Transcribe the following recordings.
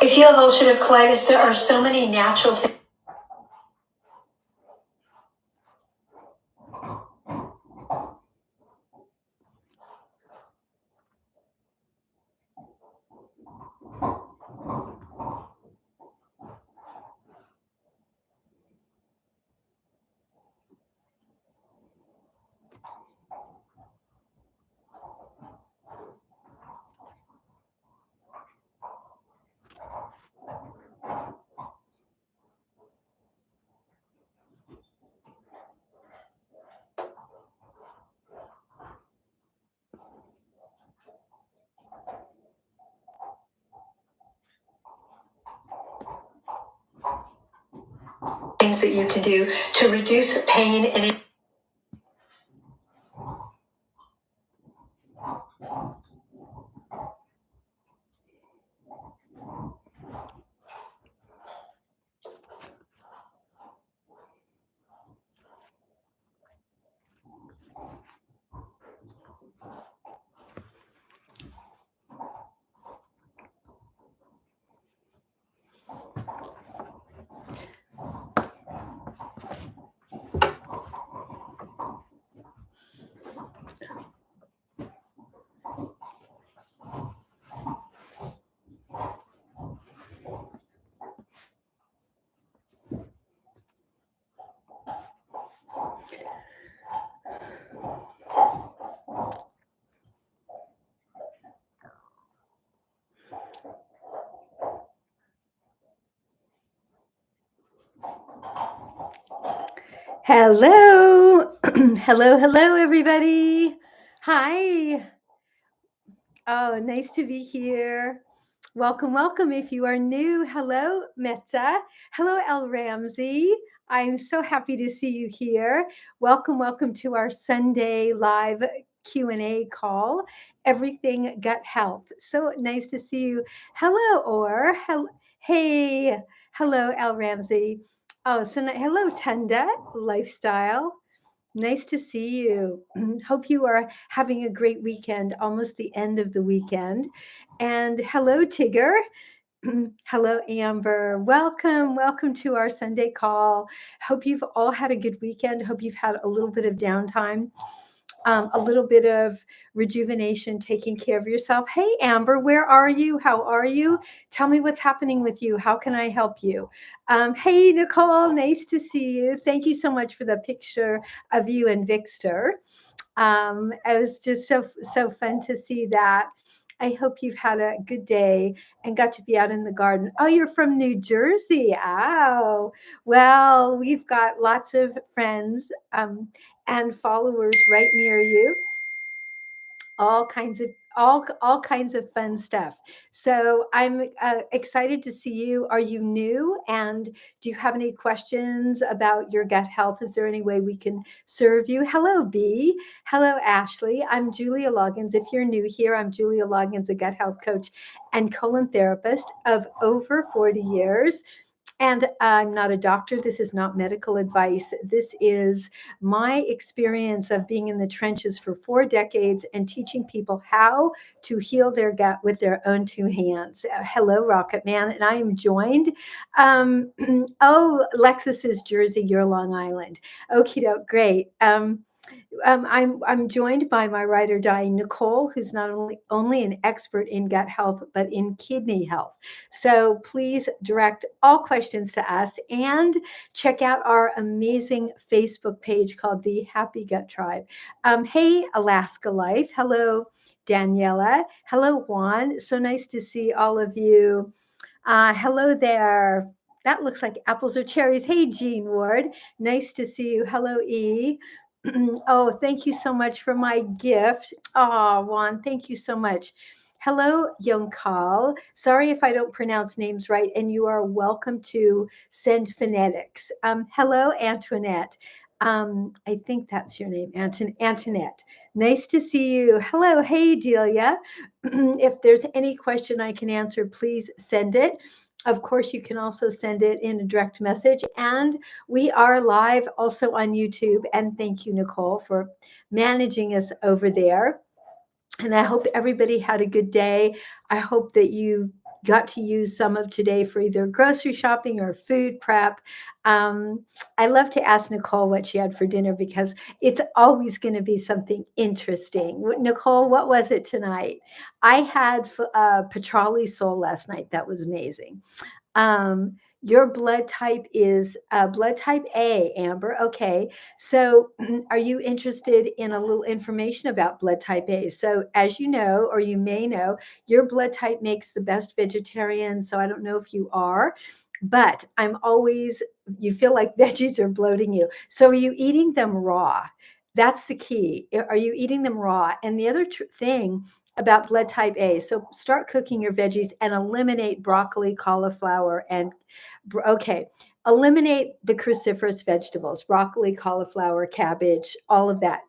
If you have ulcerative colitis, there are so many natural things. Things that you can do to reduce pain and Hello. Hello, everybody. Hi. Oh, nice to be here. Welcome. If you are new, hello, Meta. Hello, El Ramsey. I'm so happy to see you here. Welcome to our Sunday live Q&A call, Everything Gut Health. So nice to see you. Hello, Or. Hey, hello, El Ramsey. Oh, so hello, Tenda Lifestyle. Nice to see you. Hope you are having a great weekend, almost the end of the weekend. And hello, Tigger. Hello, Amber. Welcome to our Sunday call. Hope you've all had a good weekend. Hope you've had a little bit of downtime. A little bit of rejuvenation, taking care of yourself. Hey, Amber, where are you? How are you? Tell me what's happening with you. How can I help you? Hey, Nicole, nice to see you. Thank you so much for the picture of you and Vixter. It was just so fun to see that. I hope you've had a good day and got to be out in the garden. Oh, you're from New Jersey. Oh, well, we've got lots of friends and followers right near you. All kinds of fun stuff. So I'm excited to see you. Are you new? And do you have any questions about your gut health? Is there any way we can serve you? Hello, B. Hello, Ashley. I'm Julia Loggins. If you're new here, I'm Julia Loggins, a gut health coach and colon therapist of over 40 years. And I'm not a doctor. This is not medical advice. This is my experience of being in the trenches for 4 decades and teaching people how to heal their gut with their own 2 hands. Hello, Rocket Man. And I am joined. Lexus is Jersey, you're Long Island. Okie doke, great. I'm joined by my ride or die, Nicole, who's not only an expert in gut health, but in kidney health. So please direct all questions to us and check out our amazing Facebook page called the Happy Gut Tribe. Hey, Alaska Life. Hello, Daniela. Hello, Juan. So nice to see all of you. Hello there. That looks like apples or cherries. Hey, Jean Ward. Nice to see you. Hello, E. Oh, thank you so much for my gift. Oh, Juan, thank you so much. Hello, Yonkal. Sorry if I don't pronounce names right, and you are welcome to send phonetics. Hello, Antoinette. I think that's your name, Antoinette. Nice to see you. Hello, hey, Delia. If there's any question I can answer, please send it. Of course, you can also send it in a direct message, and we are live also on YouTube. And thank you, Nicole, for managing us over there. And I hope everybody had a good day. I hope that you got to use some of today for either grocery shopping or food prep. Um, I love to ask Nicole what she had for dinner because it's always going to be something interesting. Nicole, what was it tonight? I had petroli sole last night. That was amazing. Your blood type is blood type A, Amber. Okay. So, are you interested in a little information about blood type A? So, as you know, or you may know, your blood type makes the best vegetarian. So, I don't know if you are, but you feel like veggies are bloating you. So, are you eating them raw? That's the key. Are you eating them raw? And the other thing about blood type A. So start cooking your veggies and eliminate broccoli, cauliflower, and okay, eliminate the cruciferous vegetables, broccoli, cauliflower, cabbage, all of that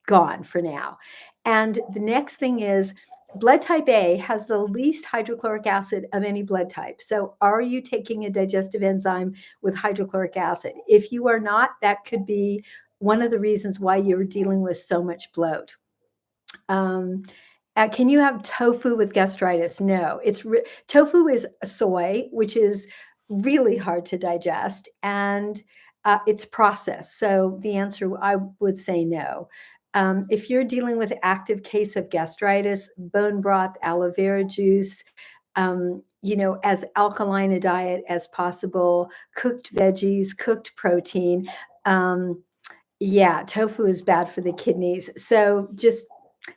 gone for now. And the next thing is blood type A has the least hydrochloric acid of any blood type. So are you taking a digestive enzyme with hydrochloric acid? If you are not, that could be one of the reasons why you're dealing with so much bloat. Can you have tofu with gastritis? No, tofu is soy, which is really hard to digest, and it's processed. So the answer, I would say no. If you're dealing with active case of gastritis, bone broth, aloe vera juice, as alkaline a diet as possible, cooked veggies, cooked protein. Um, yeah, tofu is bad for the kidneys. So just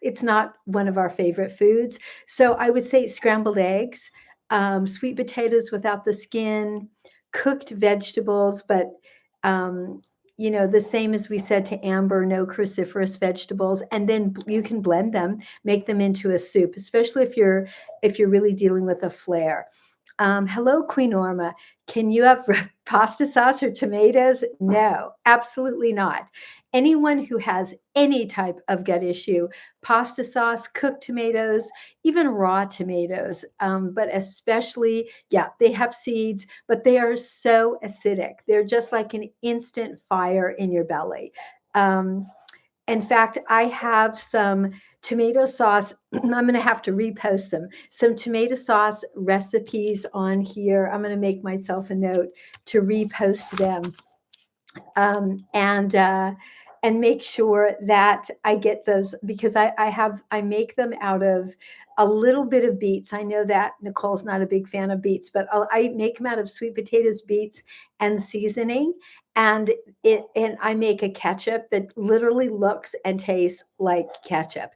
it's not one of our favorite foods. So I would say scrambled eggs, sweet potatoes without the skin, cooked vegetables, but the same as we said to Amber, no cruciferous vegetables, and then you can blend them, make them into a soup, especially if you're really dealing with a flare. Hello, Queen Orma. Can you have pasta sauce or tomatoes? No, absolutely not. Anyone who has any type of gut issue, pasta sauce, cooked tomatoes, even raw tomatoes, but especially, yeah, they have seeds, but they are so acidic. They're just like an instant fire in your belly. Um, in fact, I have some tomato sauce. I'm going to have to repost them. Some tomato sauce recipes on here. I'm going to make myself a note to repost them, um, and uh, and make sure that I get those because I make them out of a little bit of beets. I know that Nicole's not a big fan of beets, but I make them out of sweet potatoes, beets, and seasoning, and I make a ketchup that literally looks and tastes like ketchup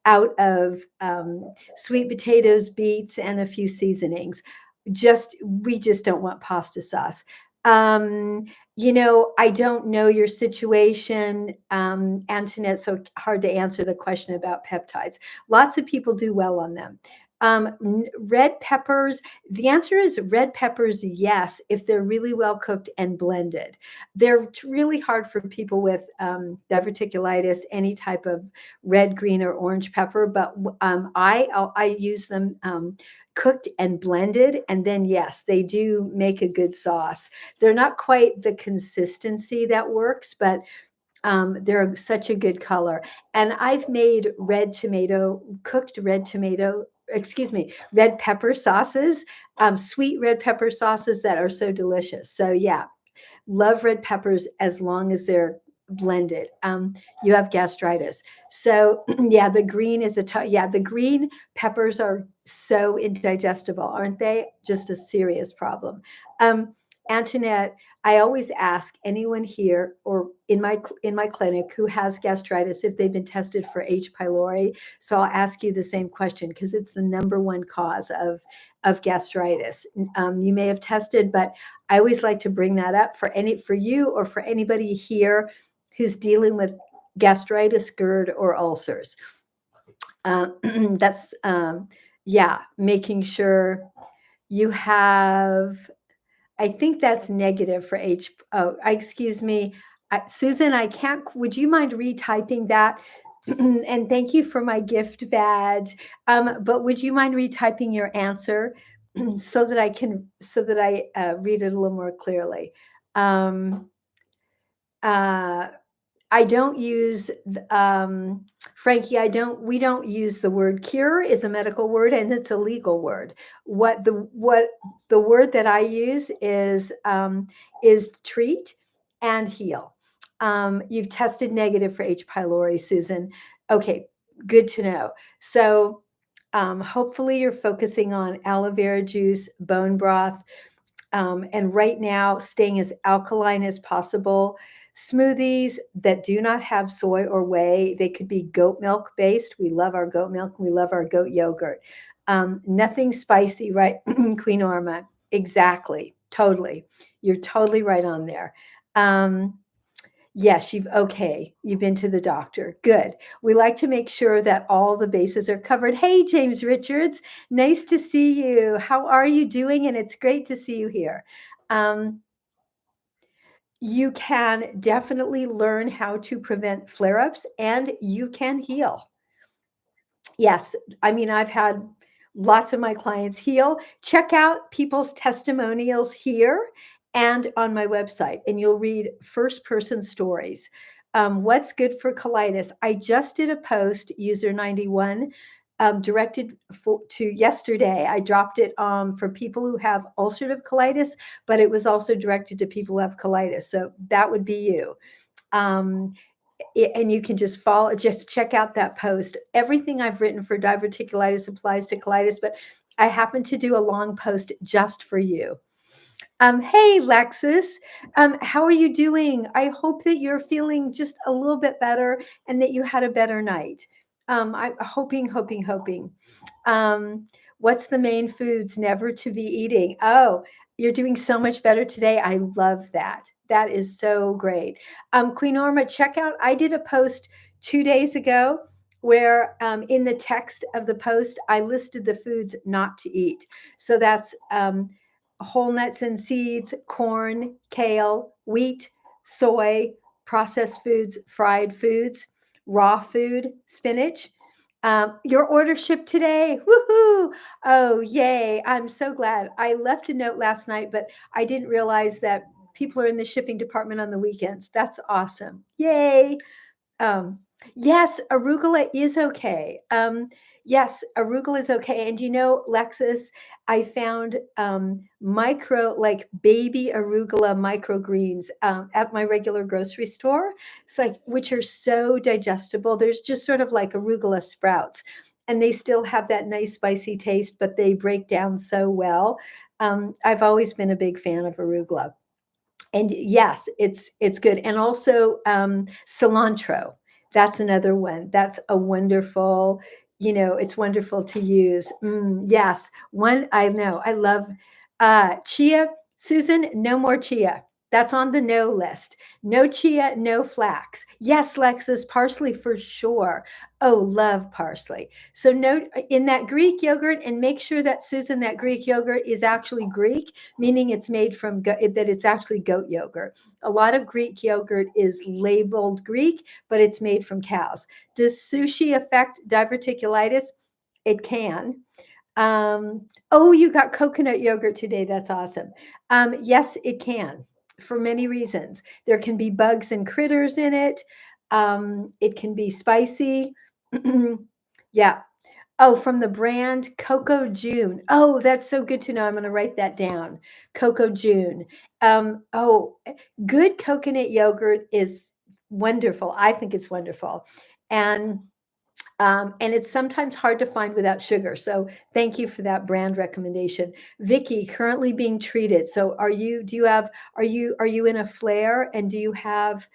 out of sweet potatoes, beets, and a few seasonings. We just don't want pasta sauce. Um, I don't know your situation, Antoinette, so hard to answer the question about peptides. Lots of people do well on them. Red peppers, the answer is red peppers, yes, if they're really well cooked and blended. They're really hard for people with diverticulitis, any type of red, green, or orange pepper, but I use them cooked and blended, and then yes, they do make a good sauce. They're not quite the consistency that works, but they're such a good color. And I've made cooked red pepper sauces, sweet red pepper sauces that are so delicious. So yeah, love red peppers as long as they're blended. You have gastritis. So yeah, the green peppers are so indigestible, aren't they? Just a serious problem. Um, Antoinette, I always ask anyone here or in my clinic who has gastritis if they've been tested for H. pylori. So I'll ask you the same question because it's the number one cause of gastritis. You may have tested, but I always like to bring that up for you or for anybody here who's dealing with gastritis, GERD, or ulcers. That's yeah, making sure you have, I think that's negative for H. Oh, excuse me, Susan. I can't. Would you mind retyping that? And thank you for my gift badge. But would you mind retyping your answer so that I can, so that I read it a little more clearly? Um, uh, I don't use, Frankie, we don't use the word cure is a medical word and it's a legal word. What the word that I use is treat and heal. You've tested negative for H. pylori, Susan. Okay, good to know. So hopefully you're focusing on aloe vera juice, bone broth, and right now, staying as alkaline as possible. Smoothies that do not have soy or whey, they could be goat milk based. We love our goat milk. We love our goat yogurt. Nothing spicy, right? Queen Orma. Exactly. Totally. You're totally right on there. Yes, you've been to the doctor. Good. We like to make sure that all the bases are covered. Hey, James Richards, nice to see you. How are you doing? And it's great to see you here. Um, you can definitely learn how to prevent flare ups and you can heal. Yes, I mean, I've had lots of my clients heal. Check out people's testimonials here and on my website, and you'll read first person stories. What's good for colitis? I just did a post, user 91, directed to yesterday. I dropped it for people who have ulcerative colitis, but it was also directed to people who have colitis. So that would be you. Um, and you can just check out that post. Everything I've written for diverticulitis applies to colitis, but I happen to do a long post just for you. Hey, Lexus, how are you doing? I hope that you're feeling just a little bit better and that you had a better night. I'm hoping. Um, what's the main foods never to be eating? Oh, you're doing so much better today. I love that. That is so great. Queen Norma, check out, I did a post 2 days ago where in the text of the post, I listed the foods not to eat. So that's whole nuts and seeds, corn, kale, wheat, soy, processed foods, fried foods, raw food, spinach. Your order shipped today. Woohoo! Oh, yay. I'm so glad. I left a note last night, but I didn't realize that people are in the shipping department on the weekends. That's awesome. Yay. Um, yes, arugula is okay. Yes, arugula is okay. And you know, Lexus, I found like baby arugula microgreens at my regular grocery store. It's like, which are so digestible. There's just sort of like arugula sprouts. And they still have that nice spicy taste, but they break down so well. I've always been a big fan of arugula. And yes, it's good. And also cilantro. That's another one. That's a wonderful, it's wonderful to use. Yes, one I know. I love chia. Susan, no more chia. That's on the no list. No chia, no flax. Yes, Lexus, parsley for sure. Oh, love parsley. So note in that Greek yogurt, and make sure that, Susan, that Greek yogurt is actually Greek, meaning it's made from that it's actually goat yogurt. A lot of Greek yogurt is labeled Greek, but it's made from cows. Does sushi affect diverticulitis? It can. Oh, you got coconut yogurt today. That's awesome. Yes, it can, for many reasons. There can be bugs and critters in it. It can be spicy. Yeah. Oh, from the brand Coco June. Oh, that's so good to know. I'm going to write that down. Coco June. Good coconut yogurt is wonderful. I think it's wonderful. And it's sometimes hard to find without sugar. So thank you for that brand recommendation. Vicky, currently being treated. So are you in a flare, and do you have,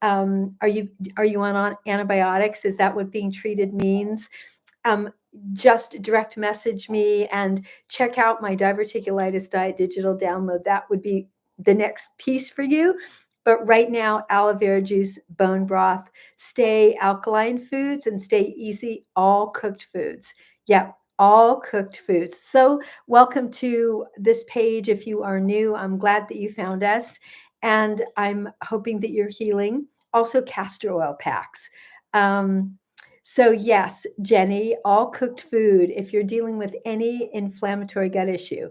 are you on antibiotics? Is that what being treated means? Just direct message me and check out my diverticulitis diet digital download. That would be the next piece for you. But right now, aloe vera juice, bone broth, stay alkaline foods, and stay easy, all cooked foods. Yep, all cooked foods. So, welcome to this page. If you are new, I'm glad that you found us, and I'm hoping that you're healing. Also, castor oil packs. So, yes, Jenny, all cooked food. If you're dealing with any inflammatory gut issue,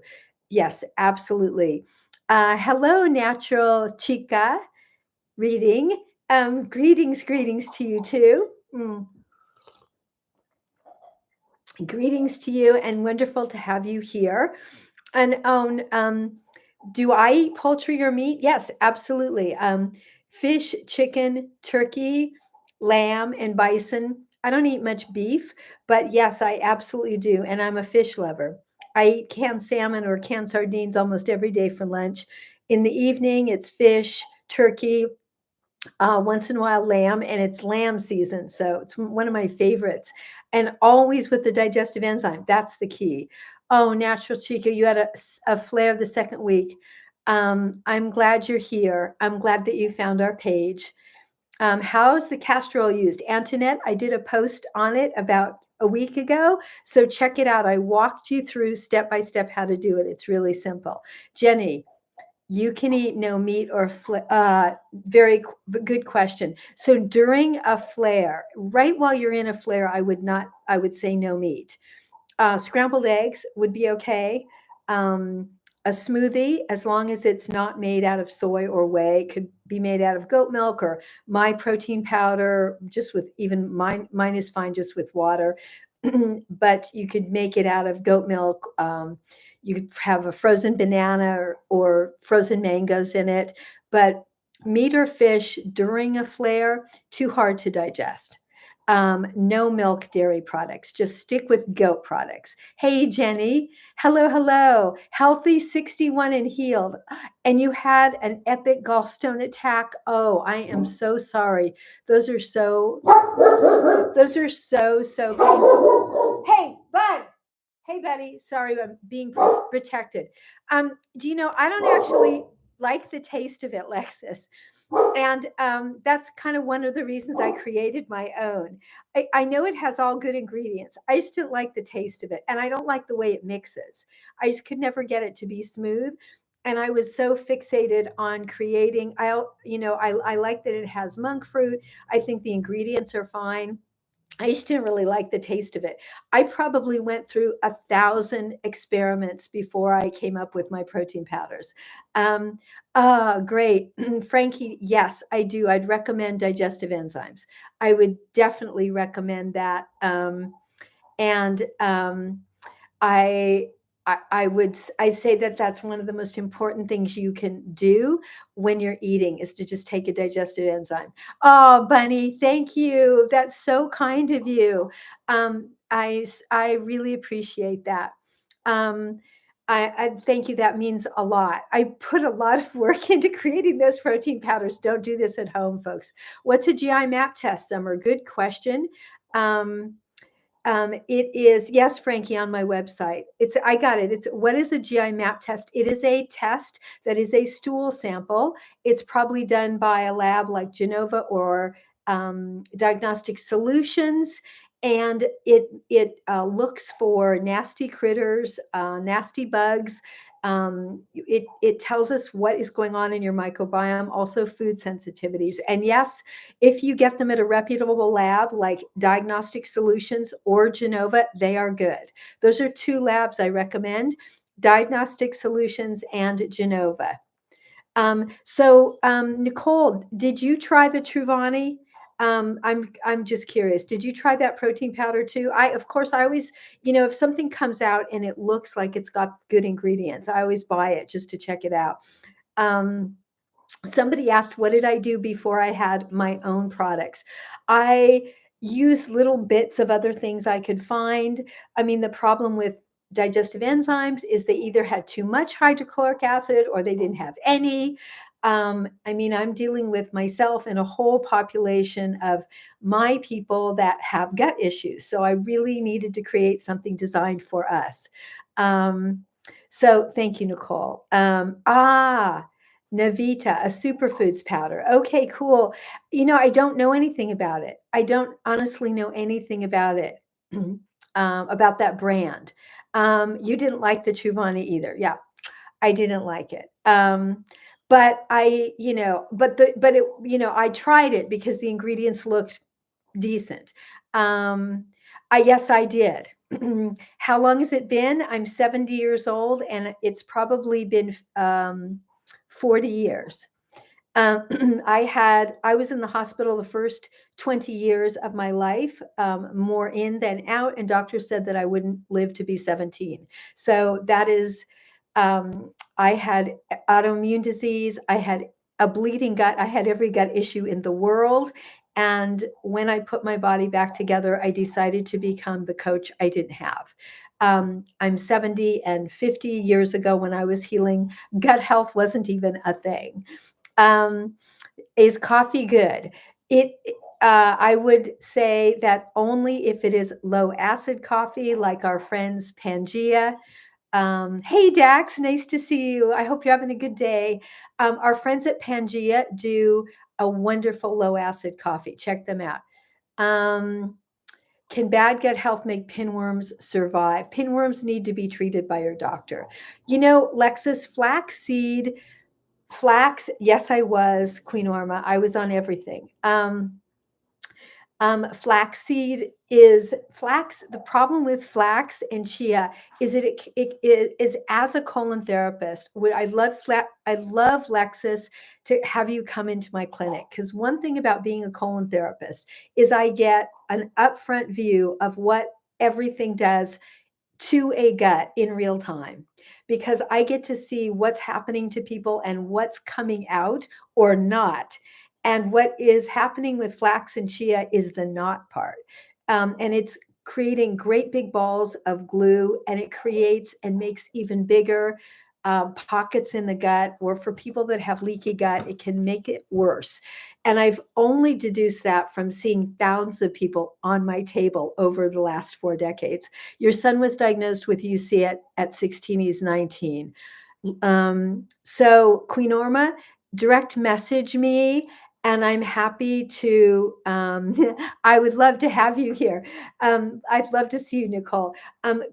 yes, absolutely. Hello, Natural Chica reading. Greetings to you too. Greetings to you, and wonderful to have you here. And do I eat poultry or meat? Yes, absolutely. Fish, chicken, turkey, lamb, and bison. I don't eat much beef, but yes, I absolutely do. And I'm a fish lover. I eat canned salmon or canned sardines almost every day for lunch. In the evening, it's fish, turkey, once in a while lamb, and it's lamb season, so it's one of my favorites, and always with the digestive enzyme. That's the key. Oh, Natural Chica, you had a flare the second week. I'm glad you're here. I'm glad that you found our page. How is the castor oil used? Antoinette, I did a post on it about a week ago, so check it out. I walked you through step by step how to do it. It's really simple. Jenny, you can eat no meat or very good question. So during a flare, right while you're in a flare, I would say no meat. Scrambled eggs would be okay. A smoothie, as long as it's not made out of soy or whey, could be made out of goat milk or my protein powder, just with even mine is fine just with water. But you could make it out of goat milk. You could have a frozen banana or frozen mangoes in it. But meat or fish during a flare, too hard to digest. No milk, dairy products. Just stick with goat products. Hey, Jenny. Hello. Healthy 61 and healed. And you had an epic gallstone attack. Oh, I am so sorry. Those are so painful. Hey, bud. Hey, buddy. Sorry, I'm being protected. Do you know, I don't actually like the taste of it, Lexus. And that's kind of one of the reasons I created my own. I know it has all good ingredients. I just didn't like the taste of it. And I don't like the way it mixes. I just could never get it to be smooth. And I was so fixated on creating, I like that it has monk fruit. I think the ingredients are fine. I just didn't really like the taste of it. I probably went through 1,000 experiments before I came up with my protein powders. Great. Frankie, yes, I do. I'd recommend digestive enzymes. I would definitely recommend that. And I I say that that's one of the most important things you can do when you're eating is to just take a digestive enzyme. Oh, Bunny, thank you. That's so kind of you. I really appreciate that. Um, I thank you. That means a lot. I put a lot of work into creating those protein powders. Don't do this at home, folks. What's a GI map test, Summer? Good question. Um, it is, yes, Frankie, on my website. I got it. It's what is a GI map test? It is a test that is a stool sample. It's probably done by a lab like Genova or Diagnostic Solutions. And it looks for nasty critters, nasty bugs. It tells us what is going on in your microbiome, also food sensitivities. And yes, if you get them at a reputable lab like Diagnostic Solutions or Genova, they are good. Those are two labs I recommend, Diagnostic Solutions and Genova. Nicole, did you try the Truvani? I'm just curious. Did you try that protein powder too? Of course, I always, if something comes out and it looks like it's got good ingredients, I always buy it just to check it out. Somebody asked, what did I do before I had my own products? I used little bits of other things I could find. I mean, the problem with digestive enzymes is they either had too much hydrochloric acid or they didn't have any. I mean, I'm dealing with myself and a whole population of my people that have gut issues. So I really needed to create something designed for us. So thank you, Nicole. Navita, a superfoods powder. Okay, cool. I don't know anything about it. I don't honestly know anything about it, about that brand. You didn't like the Truvani either. Yeah, I didn't like it. But I tried it because the ingredients looked decent. Um, yes, I did. How long has it been? I'm 70 years old, and it's probably been 40 years. I was in the hospital the first 20 years of my life, more in than out, and doctors said that I wouldn't live to be 17. So that is, I had autoimmune disease. I had a bleeding gut. I had every gut issue in the world. And when I put my body back together, I decided to become the coach I didn't have. I'm 70, and 50 years ago when I was healing, gut health wasn't even a thing. Um, is coffee good? It, I would say that only if it is low acid coffee, like our friends Pangea. Hey Dax, nice to see you. I hope you're having a good day. Our friends at Pangea do a wonderful low acid coffee. Check them out. Um, can bad gut health make pinworms survive? Pinworms need to be treated by your doctor. Lexus flax, yes, I was, Queen Orma. I was on everything. Flaxseed is flax. The problem with flax and chia is that it is, as a colon therapist, I love Lexus to have you come into my clinic, because one thing about being a colon therapist is I get an upfront view of what everything does to a gut in real time, because I get to see what's happening to people and what's coming out or not. And what is happening with flax and chia is the not part. And it's creating great big balls of glue, and it creates and makes even bigger pockets in the gut, or for people that have leaky gut, it can make it worse. And I've only deduced that from seeing thousands of people on my table over the last 4 decades. Your son was diagnosed with UC at 16, he's 19. So Queen Orma, direct message me, and I'm happy to, I would love to have you here. I'd love to see you, Nicole.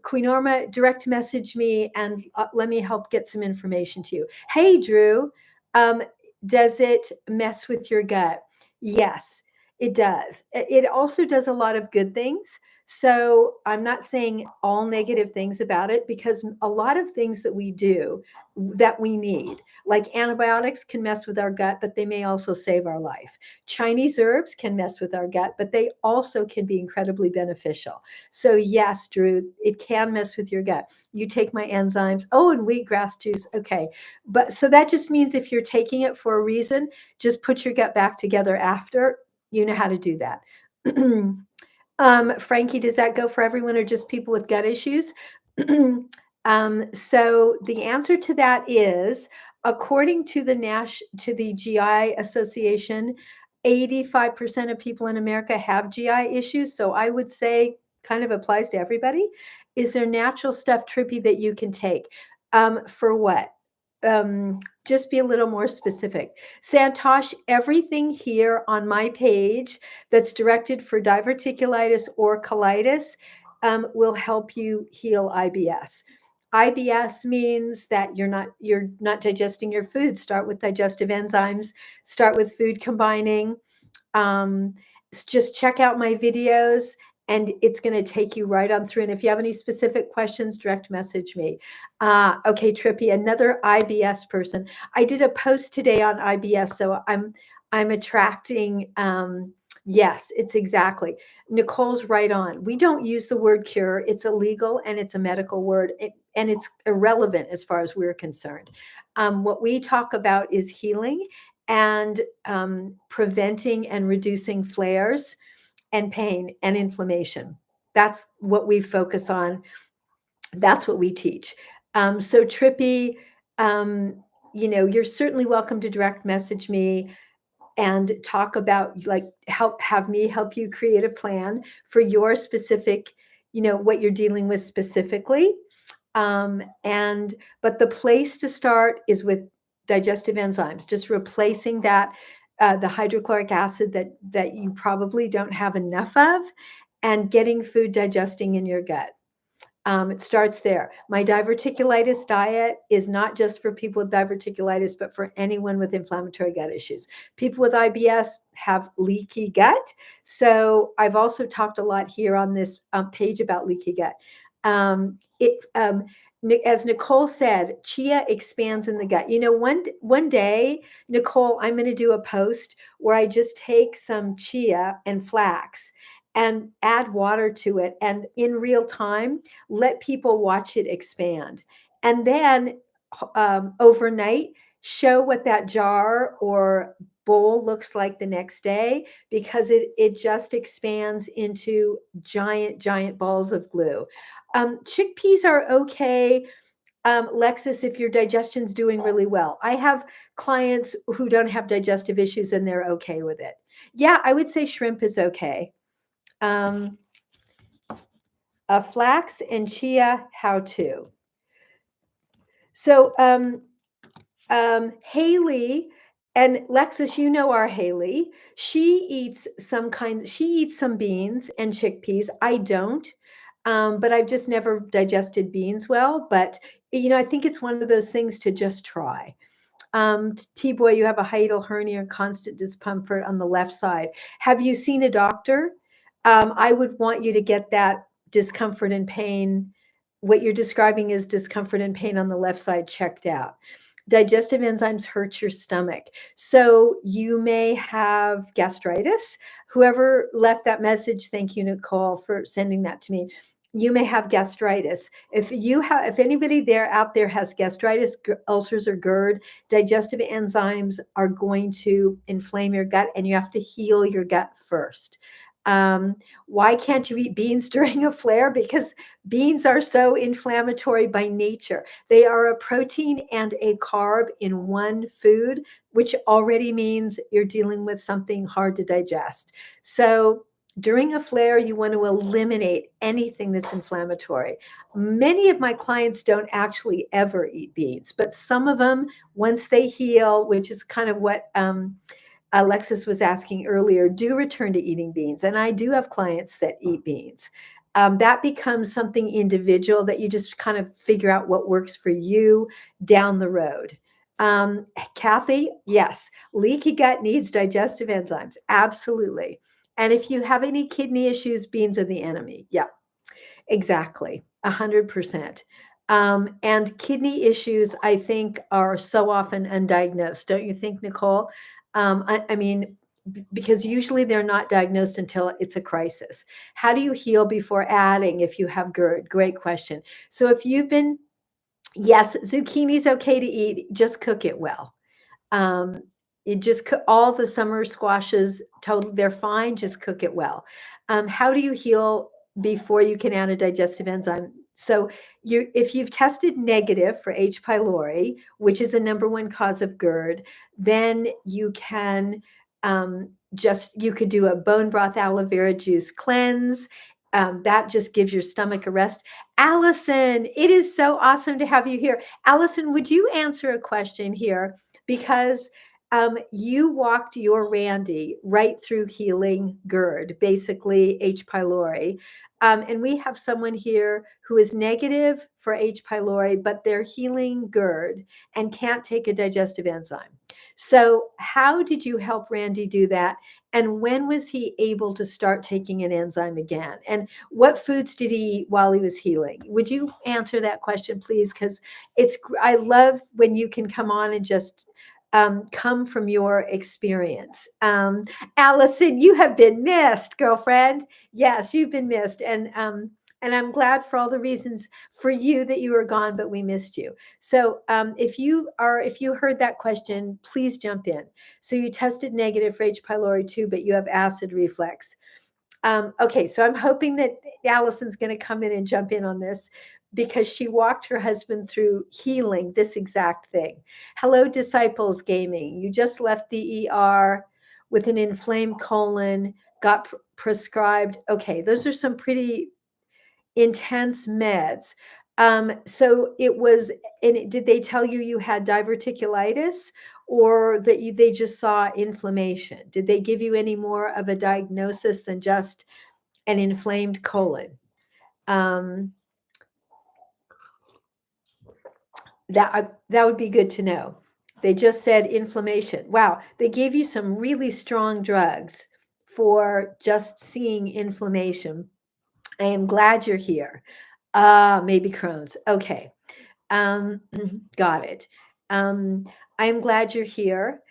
Queen Orma, direct message me, and let me help get some information to you. Hey, Drew, does it mess with your gut? Yes, it does. It also does a lot of good things. So I'm not saying all negative things about it, because a lot of things that we do that we need, like antibiotics, can mess with our gut, but they may also save our life. Chinese herbs can mess with our gut, but they also can be incredibly beneficial. So yes, Drew, it can mess with your gut. You take my enzymes. Oh, and wheatgrass juice. Okay. But so that just means if you're taking it for a reason, just put your gut back together after. You know how to do that. Frankie, does that go for everyone or just people with gut issues? So the answer to that is, according to the GI Association, 85% of people in America have GI issues. So I would say kind of applies to everybody. Is there natural stuff, Trippy, that you can take? For what? Just be a little more specific. Santosh, everything here on my page that's directed for diverticulitis or colitis will help you heal IBS. IBS means that you're not digesting your food. Start with digestive enzymes. Start with food combining. Um, just check out my videos, and it's going to take you right on through. And if you have any specific questions, direct message me. Okay, Trippy, another IBS person. I did a post today on IBS, so I'm attracting. Yes, it's exactly. Nicole's right on. We don't use the word cure. It's illegal, and it's a medical word, and it's irrelevant as far as we're concerned. What we talk about is healing and preventing and reducing flares and pain and inflammation. That's what we focus on. That's what we teach. So Trippy, you're certainly welcome to direct message me and talk about, like, have me help you create a plan for your specific, what you're dealing with specifically. But the place to start is with digestive enzymes, just replacing that the hydrochloric acid that you probably don't have enough of, and getting food digesting in your gut. It starts there. My diverticulitis diet is not just for people with diverticulitis, but for anyone with inflammatory gut issues. People with IBS have leaky gut. So I've also talked a lot here on this page about leaky gut. As Nicole said, chia expands in the gut. You know, one day, Nicole, I'm going to do a post where I just take some chia and flax and add water to it, and in real time, let people watch it expand. And then overnight, show what that jar or bowl looks like the next day, because it just expands into giant balls of glue. Chickpeas are okay, Lexus, if your digestion's doing really well. I have clients who don't have digestive issues and they're okay with it. Yeah, I would say shrimp is okay. Flax and chia, how to. So Haley and Lexus, you know our Haley. She eats she eats some beans and chickpeas. I don't. But I've just never digested beans well. But I think it's one of those things to just try. T-Boy, you have a hiatal hernia, constant discomfort on the left side. Have you seen a doctor? I would want you to get that discomfort and pain, what you're describing as discomfort and pain on the left side, checked out. Digestive enzymes hurt your stomach. So you may have gastritis. Whoever left that message, thank you, Nicole, for sending that to me. You may have gastritis. If anybody out there has gastritis, ulcers, or GERD, digestive enzymes are going to inflame your gut, and you have to heal your gut first. Why can't you eat beans during a flare? Because beans are so inflammatory by nature. They are a protein and a carb in one food, which already means you're dealing with something hard to digest. So during a flare, you want to eliminate anything that's inflammatory. Many of my clients don't actually ever eat beans, but some of them, once they heal, which is kind of what Alexis was asking earlier, do return to eating beans. And I do have clients that eat beans. That becomes something individual that you just kind of figure out what works for you down the road. Kathy, yes, leaky gut needs digestive enzymes. Absolutely. And if you have any kidney issues, beans are the enemy. Yeah, exactly. 100%. And kidney issues, I think, are so often undiagnosed. Don't you think, Nicole? I mean, because usually they're not diagnosed until it's a crisis. How do you heal before adding if you have GERD? Great question. So if you've been, yes, zucchini's okay to eat, just cook it well. It just all the summer squashes, totally, they're fine. Just cook it well. How do you heal before you can add a digestive enzyme? So if you've tested negative for H. pylori, which is the number one cause of GERD, then you can you could do a bone broth aloe vera juice cleanse. That just gives your stomach a rest. Allison, it is so awesome to have you here. Allison, would you answer a question here? Because you walked your Randy right through healing GERD, basically H. pylori. And we have someone here who is negative for H. pylori, but they're healing GERD and can't take a digestive enzyme. So how did you help Randy do that? And when was he able to start taking an enzyme again? And what foods did he eat while he was healing? Would you answer that question, please? Because I love when you can come on and just come from your experience. Allison, you have been missed, girlfriend. Yes, you've been missed. And I'm glad for all the reasons for you that you were gone, but we missed you. So if you heard that question, please jump in. So you tested negative for H. pylori too, but you have acid reflux. Okay, so I'm hoping that Allison's going to come in and jump in on this, because she walked her husband through healing this exact thing. Hello, Disciples Gaming. You just left the ER with an inflamed colon, got prescribed. Okay, those are some pretty intense meds. So it was, and did they tell you you had diverticulitis, or that they just saw inflammation? Did they give you any more of a diagnosis than just an inflamed colon? Um, that would be good to know. They just said inflammation. Wow, they gave you some really strong drugs for just seeing inflammation. I am glad you're here. Maybe Crohn's. Okay. Um, got it. Um, I am glad you're here.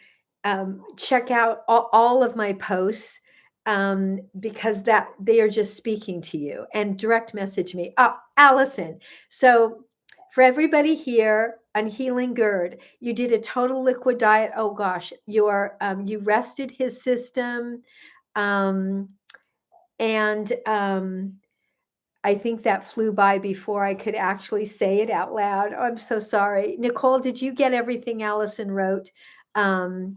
Check out all of my posts, because that they are just speaking to you, and direct message me. Oh, Allison. So for everybody here on Healing GERD, you did a total liquid diet. Oh gosh, you rested his system. Um, and I think that flew by before I could actually say it out loud. Oh, I'm so sorry. Nicole, did you get everything Allison wrote? Um,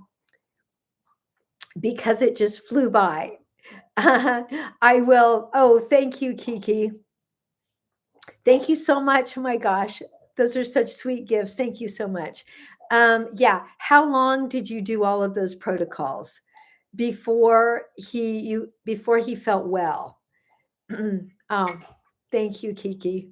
because it just flew by. I will. Oh, thank you, Kiki. Thank you so much. Oh my gosh, those are such sweet gifts. Thank you so much. Yeah. How long did you do all of those protocols before he felt well? Oh, thank you, Kiki.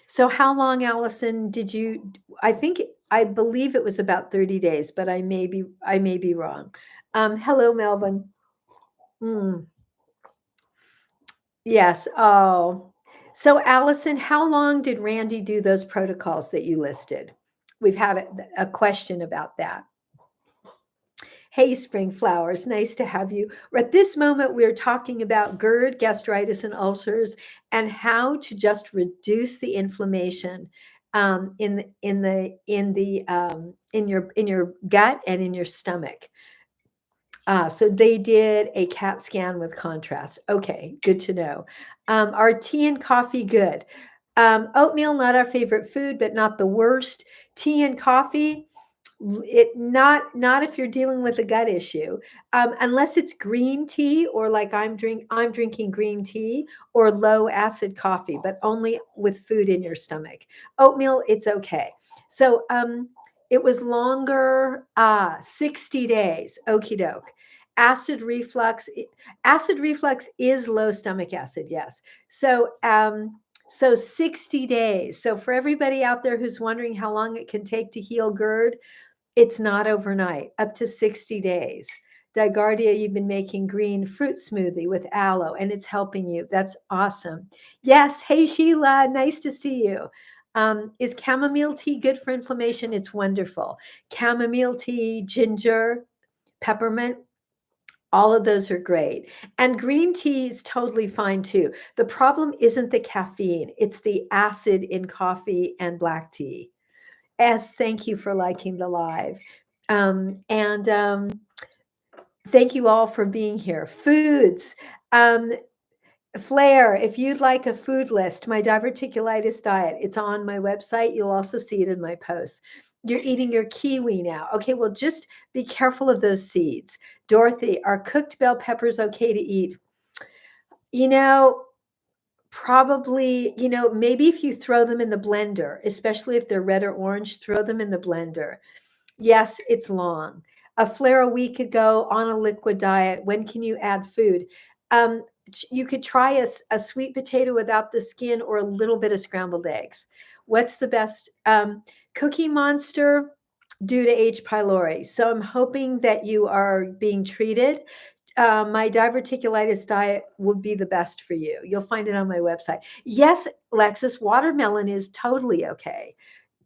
So how long, Allison, did you? I believe it was about 30 days, but I may be wrong. Hello, Melvin. Mm, yes. Oh. So Allison, how long did Randy do those protocols that you listed? We've had a question about that. Hey, Spring Flowers, nice to have you. At this moment, we're talking about GERD, gastritis, and ulcers, and how to just reduce the inflammation in your gut and in your stomach. So they did a CAT scan with contrast. Okay, good to know. Are tea and coffee good? Oatmeal, not our favorite food, but not the worst. Tea and coffee, not if you're dealing with a gut issue, unless it's green tea, or like I'm drinking green tea, or low acid coffee, but only with food in your stomach. Oatmeal, it's okay. So it was longer, 60 days. Okie doke. Acid reflux is low stomach acid, yes. So 60 days. So for everybody out there who's wondering how long it can take to heal GERD, it's not overnight, up to 60 days. Digardia, you've been making green fruit smoothie with aloe, and it's helping you. That's awesome. Yes. Hey, Sheila, nice to see you. Is chamomile tea good for inflammation? It's wonderful. Chamomile tea, ginger, peppermint, all of those are great. And green tea is totally fine too. The problem isn't the caffeine, it's the acid in coffee and black tea. S, thank you for liking the live. And thank you all for being here. Foods. Um, Flair, if you'd like a food list, my diverticulitis diet, it's on my website. You'll also see it in my posts. You're eating your kiwi now. Okay, well, just be careful of those seeds. Dorothy, are cooked bell peppers okay to eat? You know, probably, maybe if you throw them in the blender, especially if they're red or orange, throw them in the blender. Yes, it's long. A flare a week ago on a liquid diet. When can you add food? You could try a sweet potato without the skin, or a little bit of scrambled eggs. What's the best? Cookie Monster, due to H. pylori. So I'm hoping that you are being treated. My diverticulitis diet will be the best for you. You'll find it on my website. Yes, Lexus, watermelon is totally okay.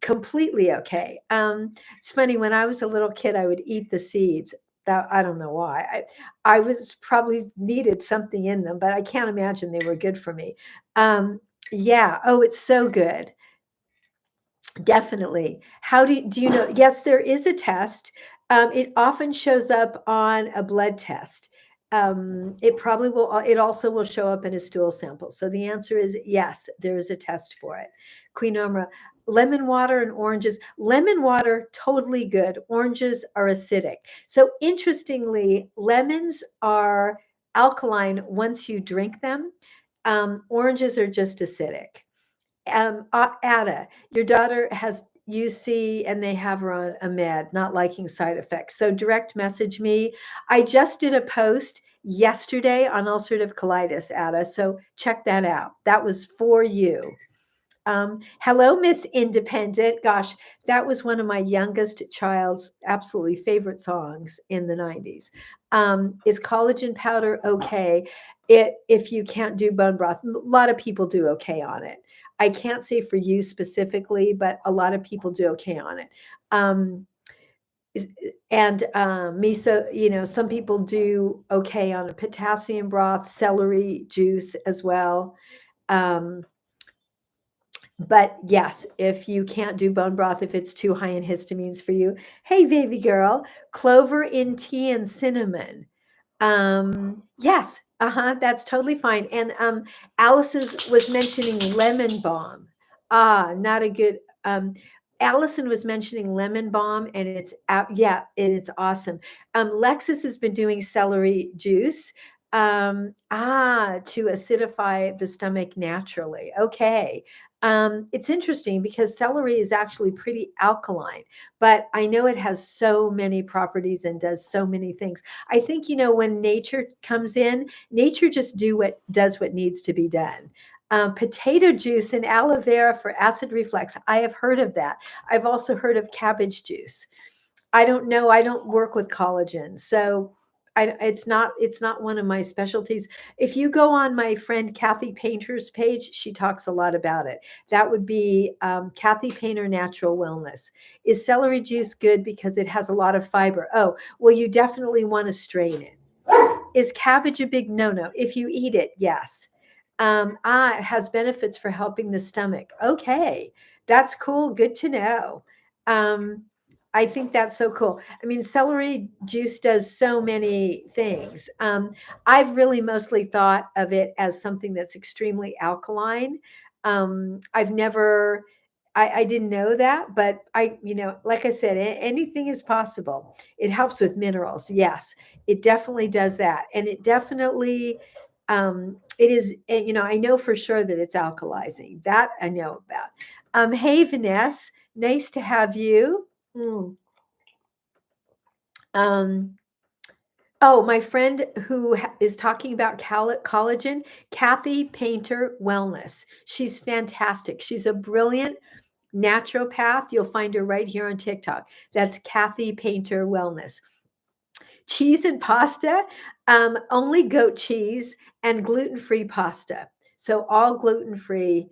Completely okay. It's funny, when I was a little kid, I would eat the seeds. That I don't know why. I was probably needed something in them, but I can't imagine they were good for me. Yeah. Oh, it's so good. Definitely. How do you know? Yes, there is a test. It often shows up on a blood test. It probably will. It also will show up in a stool sample. So the answer is yes. There is a test for it. Queen Omra, lemon water and oranges. Lemon water, totally good. Oranges are acidic. So interestingly, lemons are alkaline once you drink them. Oranges are just acidic. Ada, your daughter has UC and they have her on a med, not liking side effects. So direct message me. I just did a post yesterday on ulcerative colitis, Ada. So check that out. That was for you. Hello, Miss Independent. Gosh, that was one of my youngest child's absolutely favorite songs in the 90s. Is collagen powder okay if you can't do bone broth? A lot of people do okay on it. I can't say for you specifically, but a lot of people do okay on it. Is- and miso, some people do okay on a potassium broth, celery juice as well. Um, but yes, if you can't do bone broth, if it's too high in histamines for you, hey, baby girl, clover in tea and cinnamon. Yes, that's totally fine. And Alice's was mentioning lemon balm. Not a good. Allison was mentioning lemon balm, and it's yeah, and it's awesome. Lexus has been doing celery juice. To acidify the stomach naturally. Okay. It's interesting because celery is actually pretty alkaline, but I know it has so many properties and does so many things. I think, when nature comes in, nature just does what needs to be done. Potato juice and aloe vera for acid reflux. I have heard of that. I've also heard of cabbage juice. I don't know. I don't work with collagen, so it's not one of my specialties. If you go on my friend Kathy Painter's page, she talks a lot about it. That would be Kathy Painter Natural Wellness. Is celery juice good because it has a lot of fiber? Oh, well, you definitely want to strain it. Is cabbage a big no-no? If you eat it, yes. It has benefits for helping the stomach. Okay, that's cool. Good to know. Um, I think that's so cool. I mean, celery juice does so many things. I've really mostly thought of it as something that's extremely alkaline. I've never, I didn't know that, but like I said, anything is possible. It helps with minerals. Yes, it definitely does that. And it definitely, it is, I know for sure that it's alkalizing. That I know about. Hey, Vanessa, nice to have you. Mm. Um, oh, my friend who is talking about collagen, Kathy Painter Wellness. She's fantastic. She's a brilliant naturopath. You'll find her right here on TikTok. That's Kathy Painter Wellness. Cheese and pasta, only goat cheese and gluten-free pasta. So all gluten-free.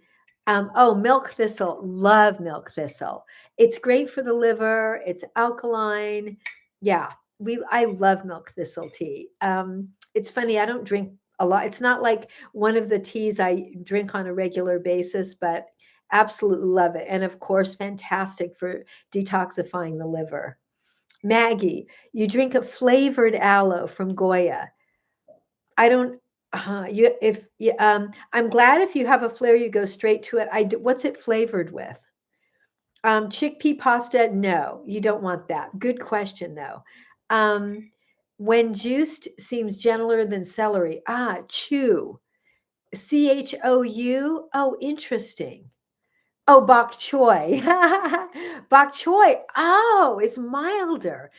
Milk thistle. Love milk thistle. It's great for the liver. It's alkaline. Yeah, I love milk thistle tea. It's funny, I don't drink a lot. It's not like one of the teas I drink on a regular basis, but absolutely love it. And of course, fantastic for detoxifying the liver. Maggie, you drink a flavored aloe from Goya. I don't. You if you, I'm glad if you have a flair, you go straight to it. What's it flavored with? Chickpea pasta? No, you don't want that. Good question though. Um, when juiced seems gentler than celery. Chew. CHOU. Oh, interesting. Oh, bok choy. Bok choy. Oh, it's milder.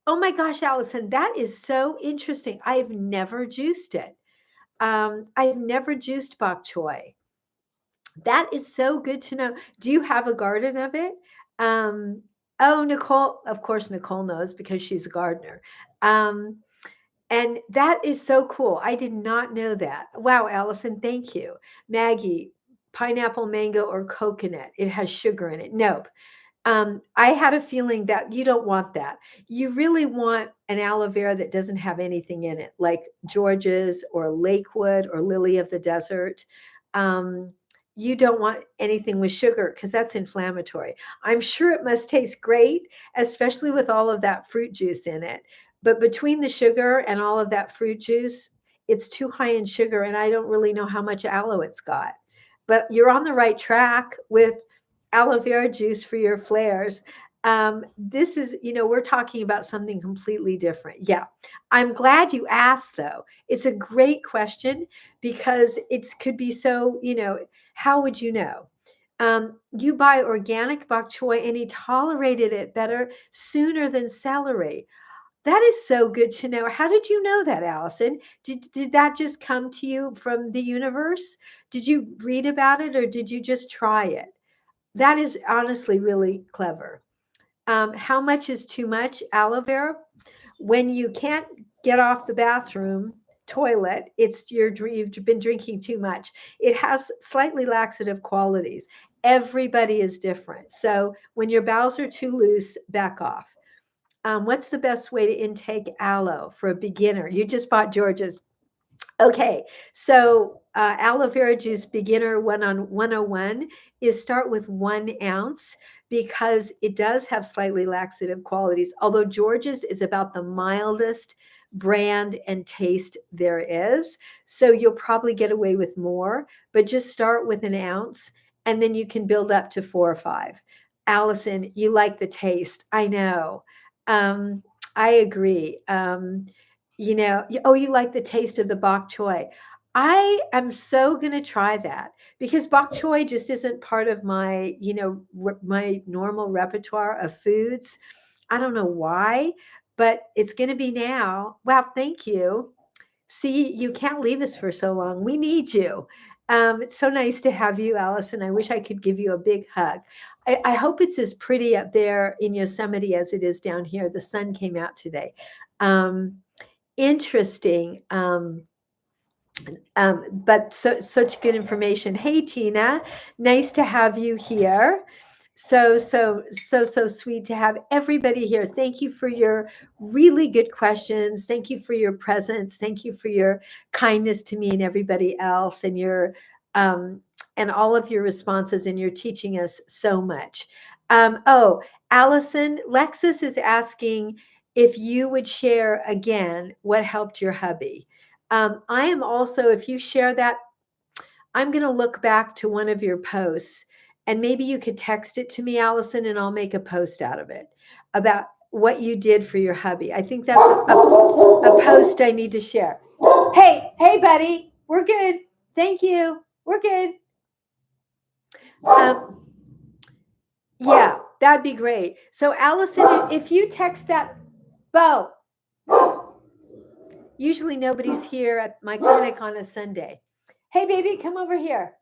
Oh my gosh, Allison, that is so interesting. I've never juiced it. I've never juiced bok choy. That is so good to know. Do you have a garden of it? Um, oh, Nicole, of course, Nicole knows because she's a gardener. Um, and that is so cool. I did not know that. Wow, Allison, thank you. Maggie, pineapple, mango, or coconut. It has sugar in it. Nope. I had a feeling that you don't want that. You really want an aloe vera that doesn't have anything in it, like George's or Lakewood or Lily of the Desert. Um, you don't want anything with sugar because that's inflammatory. I'm sure it must taste great, especially with all of that fruit juice in it. But between the sugar and all of that fruit juice, it's too high in sugar, and I don't really know how much aloe it's got. But you're on the right track with aloe vera juice for your flares. This is, we're talking about something completely different. Yeah. I'm glad you asked, though. It's a great question because it could be so, how would you know? You buy organic bok choy and he tolerated it better sooner than celery. That is so good to know. How did you know that, Allison? Did that just come to you from the universe? Did you read about it or did you just try it? That is honestly really clever. How much is too much aloe vera? When you can't get off the bathroom toilet, you've been drinking too much. It has slightly laxative qualities. Everybody is different. So when your bowels are too loose, back off. What's the best way to intake aloe for a beginner? You just bought George's. Okay, so aloe vera juice beginner 101 is start with 1 ounce because it does have slightly laxative qualities. Although George's is about the mildest brand and taste there is. So you'll probably get away with more, but just start with 1 ounce and then you can build up to 4 or 5. Allison, you like the taste. I know. Um, I agree. You like the taste of the bok choy. I am so going to try that because bok choy just isn't part of my, my normal repertoire of foods. I don't know why, but it's going to be now. Wow, thank you. See, you can't leave us for so long. We need you. It's so nice to have you, Allison. I wish I could give you a big hug. I hope it's as pretty up there in Yosemite as it is down here. The sun came out today. Um, Interesting. But such good information. Hey, Tina, nice to have you here. So sweet to have everybody here. Thank you for your really good questions. Thank you for your presence. Thank you for your kindness to me and everybody else, and your and all of your responses. And you're teaching us so much. Allison, Lexus is asking if you would share again what helped your hubby. I am also, if you share that, I'm going to look back to one of your posts and maybe you could text it to me, Allison, and I'll make a post out of it about what you did for your hubby. I think that's a post I need to share. Hey, buddy, we're good. Thank you. We're good. Yeah, that'd be great. So, Allison, if you text that, Bo, usually nobody's here at my clinic on a Sunday. Hey, baby, come over here.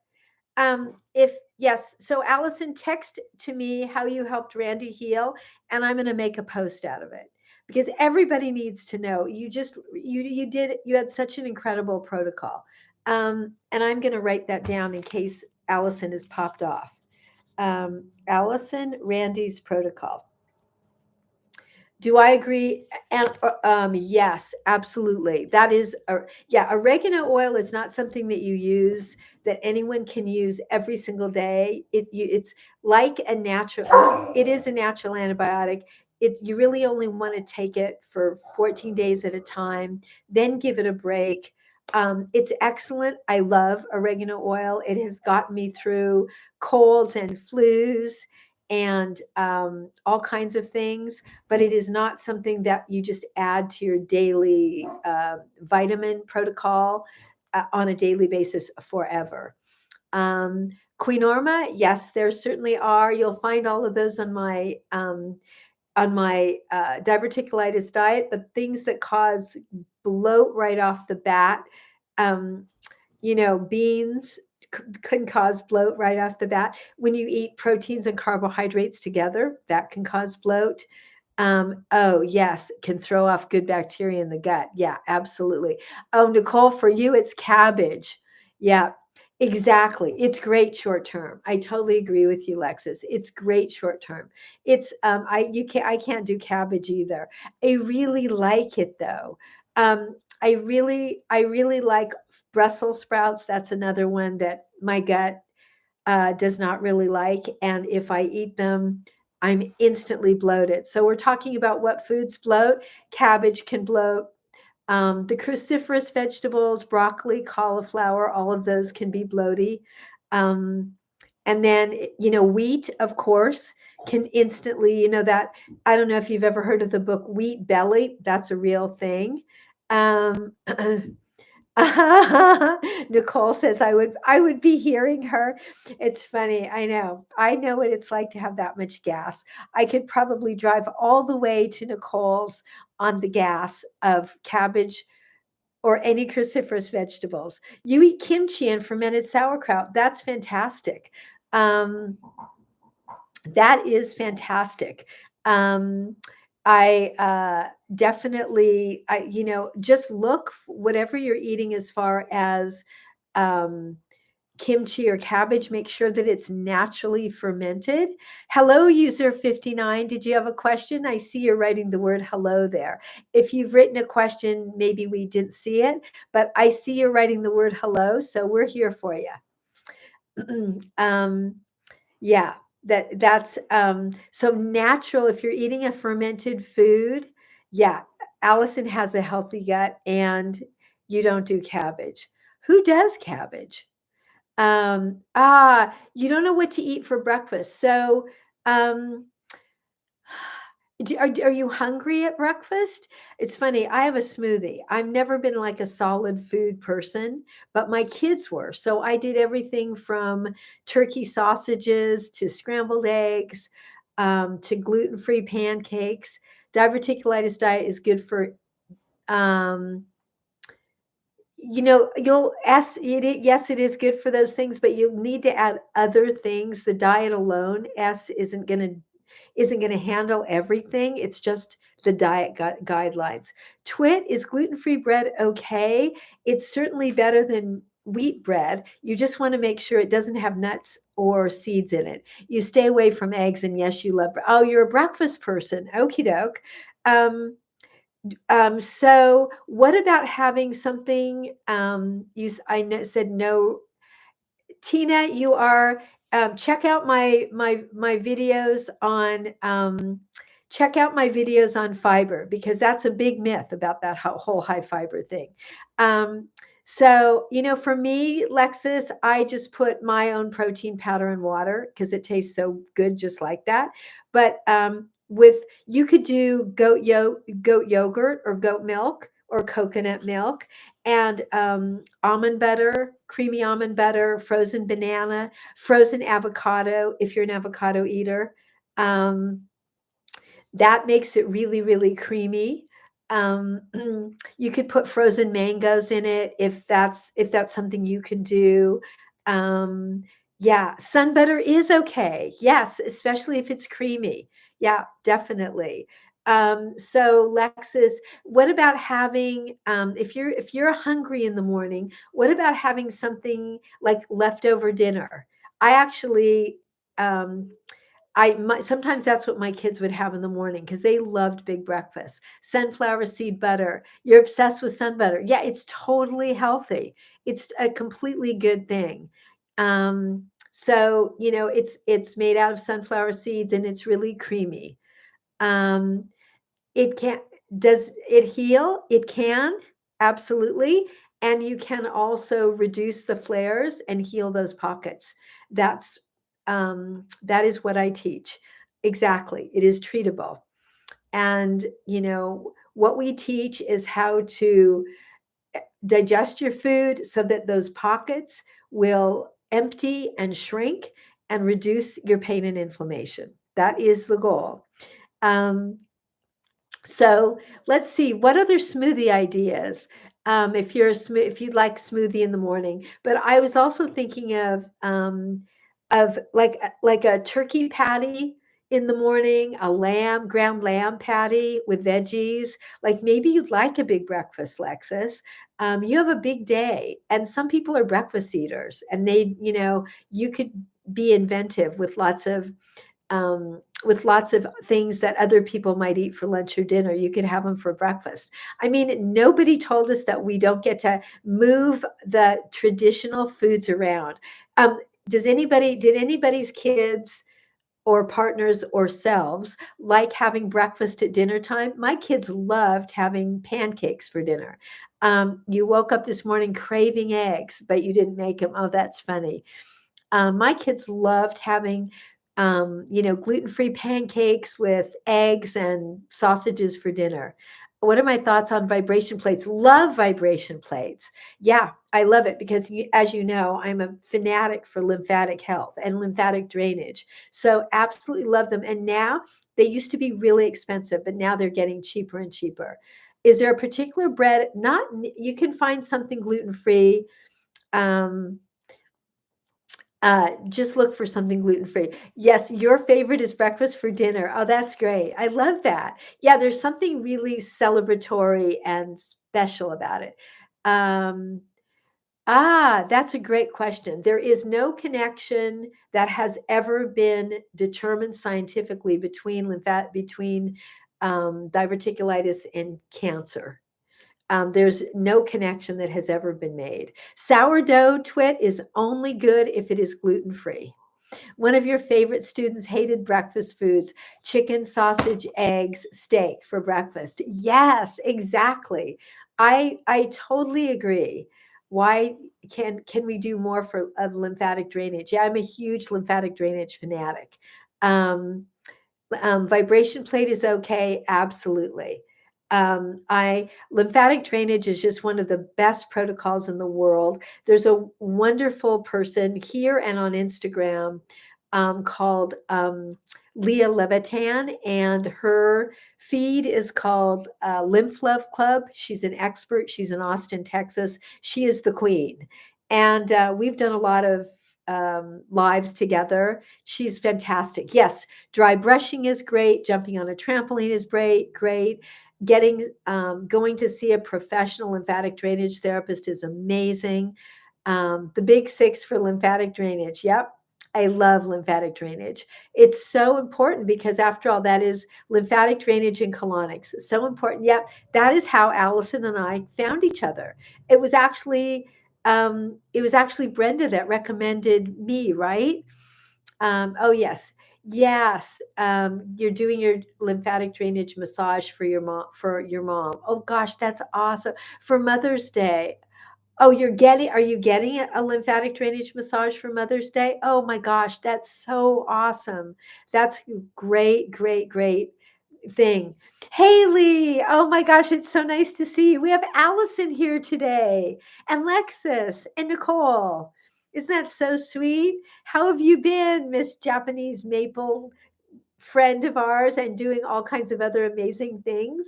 So Allison, text to me how you helped Randy heal, and I'm going to make a post out of it because everybody needs to know. You had such an incredible protocol, and I'm going to write that down in case Allison is popped off. Allison, Randy's protocol. Do I agree? And yes, absolutely. That is, oregano oil is not something that you use that anyone can use every single day. It's like a natural. It is a natural antibiotic. You really only want to take it for 14 days at a time, then give it a break. It's excellent. I love oregano oil. It has gotten me through colds and flus and all kinds of things, but it is not something that you just add to your daily vitamin protocol on a daily basis forever. Queen Orma, yes, there certainly are. You'll find all of those on my diverticulitis diet, but things that cause bloat right off the bat, beans can cause bloat right off the bat. When you eat proteins and carbohydrates together, that can cause bloat. Yes, can throw off good bacteria in the gut. Yeah, absolutely. Oh, Nicole, for you, it's cabbage. Yeah, exactly. It's great short term. I totally agree with you, Lexus. It's great short term. It's I can't do cabbage either. I really like it though. I really like Brussels sprouts. That's another one that my gut does not really like. And if I eat them, I'm instantly bloated. So we're talking about what foods bloat. Cabbage can bloat. The cruciferous vegetables, broccoli, cauliflower, all of those can be bloaty. And then, wheat, of course, can instantly, that, I don't know if you've ever heard of the book Wheat Belly. That's a real thing. Nicole says I would be hearing her. It's funny. I know. I know what it's like to have that much gas. I could probably drive all the way to Nicole's on the gas of cabbage or any cruciferous vegetables. You eat kimchi and fermented sauerkraut. That's fantastic. Um, that is fantastic. Um, I definitely, just look whatever you're eating as far as um, kimchi or cabbage, make sure that it's naturally fermented. Hello, user 59. Did you have a question? I see you're writing the word hello there. If you've written a question, maybe we didn't see it, but I see you're writing the word hello, so we're here for you. Yeah, that's so natural. If you're eating a fermented food, yeah, Allison has a healthy gut and you don't do cabbage. Who does cabbage? You don't know what to eat for breakfast. So, um, are you hungry at breakfast? It's funny. I have a smoothie. I've never been like a solid food person, but my kids were. So I did everything from turkey sausages to scrambled eggs, to gluten-free pancakes. Diverticulitis diet is good for um, you'll ask yes, it is good for those things, but you'll need to add other things. The diet alone, isn't gonna handle everything. It's just the diet guidelines. Twit, is gluten-free bread okay? It's certainly better than wheat bread. You just want to make sure it doesn't have nuts or seeds in it. You stay away from eggs, and yes, you love. Oh, you're a breakfast person. Okie doke. Um, so what about having something, I said no. Tina, you are, check out my videos on, check out my videos on fiber, because that's a big myth about that whole high fiber thing. Um, so, for me, Lexus, I just put my own protein powder in water because it tastes so good just like that. But with you could do goat yogurt or goat milk or coconut milk and almond butter, creamy almond butter, frozen banana, frozen avocado, if you're an avocado eater. Um, that makes it really, really creamy. Um, you could put frozen mangoes in it if that's something you can do. Um, yeah, sun butter is okay. Yes, especially if it's creamy. Yeah, definitely. So Lexus, what about having if you're hungry in the morning, what about having something like leftover dinner? I actually um, sometimes that's what my kids would have in the morning because they loved big breakfast. Sunflower seed butter. You're obsessed with sun butter. Yeah, it's totally healthy. It's a completely good thing. So it's made out of sunflower seeds and it's really creamy. Um, it can Does it heal? It can, absolutely, and you can also reduce the flares and heal those pockets. That is what I teach. Exactly, it is treatable. And, what we teach is how to digest your food so that those pockets will empty and shrink and reduce your pain and inflammation. That is the goal. Um, so let's see what other smoothie ideas. If you'd like smoothie in the morning, but I was also thinking of like a turkey patty in the morning, a ground lamb patty with veggies. Like maybe you'd like a big breakfast, Lexus. You have a big day, and some people are breakfast eaters, and you could be inventive with lots of things that other people might eat for lunch or dinner. You could have them for breakfast. I mean, nobody told us that we don't get to move the traditional foods around. Um, did anybody's kids or partners or selves like having breakfast at dinner time? My kids loved having pancakes for dinner. You woke up this morning craving eggs, but you didn't make them. Oh, that's funny. My kids loved having, gluten-free pancakes with eggs and sausages for dinner. What are my thoughts on vibration plates? Love vibration plates. Yeah, I love it because, as you know, I'm a fanatic for lymphatic health and lymphatic drainage. So absolutely love them. And now they used to be really expensive, but now they're getting cheaper and cheaper. Is there a particular bread? Not, you can find something gluten free. Um, just look for something gluten-free. Yes, your favorite is breakfast for dinner. Oh, that's great. I love that. Yeah, there's something really celebratory and special about it. Um, that's a great question. There is no connection that has ever been determined scientifically between diverticulitis and cancer. There's no connection that has ever been made. Sourdough twit is only good if it is gluten free. One of your favorite students hated breakfast foods: chicken, sausage, eggs, steak for breakfast. Yes, exactly. I totally agree. Why can we do more for of lymphatic drainage? Yeah, I'm a huge lymphatic drainage fanatic. Um, Vibration plate is okay, absolutely. I Lymphatic drainage is just one of the best protocols in the world. There's a wonderful person here and on Instagram called Leah Levitan, and her feed is called Lymph Love Club. She's an expert. She's in Austin, Texas. She is the queen, and we've done a lot of lives together. She's fantastic. Yes, dry brushing is great. Jumping on a trampoline is great. Great. Going to see a professional lymphatic drainage therapist is amazing. The big six for lymphatic drainage. Yep. I love lymphatic drainage. It's so important because, after all, that is lymphatic drainage and colonics. So important. Yep. That is how Allison and I found each other. It was actually Brenda that recommended me, right? Oh, yes. Yes. You're doing your lymphatic drainage massage for your mom. Oh gosh, that's awesome. For Mother's Day. Oh, are you getting a lymphatic drainage massage for Mother's Day? Oh my gosh, that's so awesome. That's a great, great, great thing. Haley, oh my gosh, it's so nice to see you. We have Allison here today, and Lexus, and Nicole. Isn't that so sweet? How have you been, Miss Japanese Maple, friend of ours, and doing all kinds of other amazing things?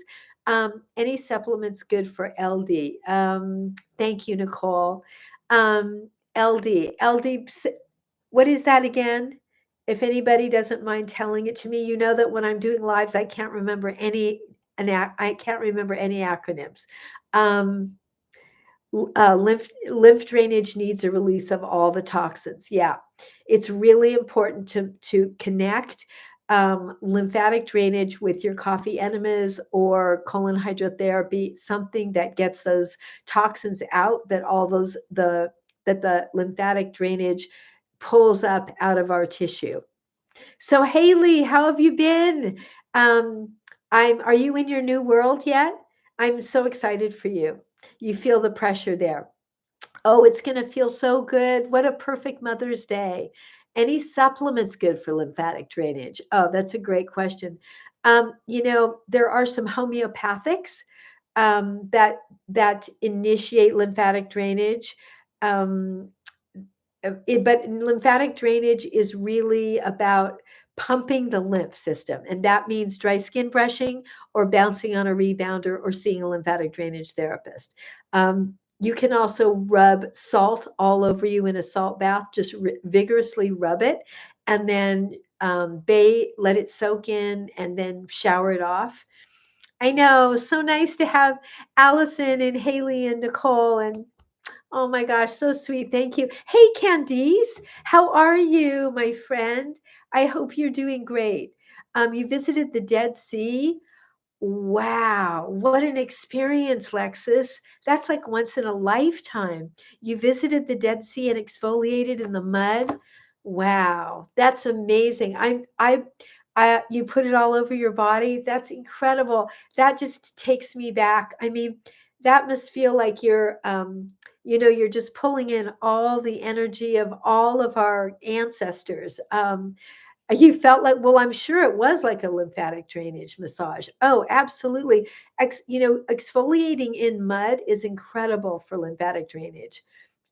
Any supplements good for LD? Thank you, Nicole. LD, what is that again? If anybody doesn't mind telling it to me, you know that when I'm doing lives, I can't remember I can't remember any acronyms. Um, lymph drainage needs a release of all the toxins. Yeah, it's really important to connect lymphatic drainage with your coffee enemas or colon hydrotherapy, something that gets those toxins out, that the lymphatic drainage pulls up out of our tissue. So Haley, how have you been? Um, are you in your new world yet? I'm so excited for you. You feel the pressure there. Oh, it's going to feel so good. What a perfect Mother's Day. Any supplements good for lymphatic drainage? Oh, that's a great question. There are some homeopathics that initiate lymphatic drainage. Um, but lymphatic drainage is really about pumping the lymph system, and that means dry skin brushing or bouncing on a rebounder or seeing a lymphatic drainage therapist. You can also rub salt all over you in a salt bath. Just vigorously rub it, and then let it soak in, and then shower it off. I know, so nice to have Allison and Haley and Nicole, and oh my gosh, so sweet. Thank you. Hey, Candice, how are you, my friend? I hope you're doing great. You visited the Dead Sea. Wow, what an experience, Lexus. That's like once in a lifetime. You visited the Dead Sea and exfoliated in the mud. Wow, that's amazing. You put it all over your body. That's incredible. That just takes me back. I mean, that must feel like you're just pulling in all the energy of all of our ancestors. You felt like, well, I'm sure it was like a lymphatic drainage massage. Oh, absolutely. Exfoliating in mud is incredible for lymphatic drainage.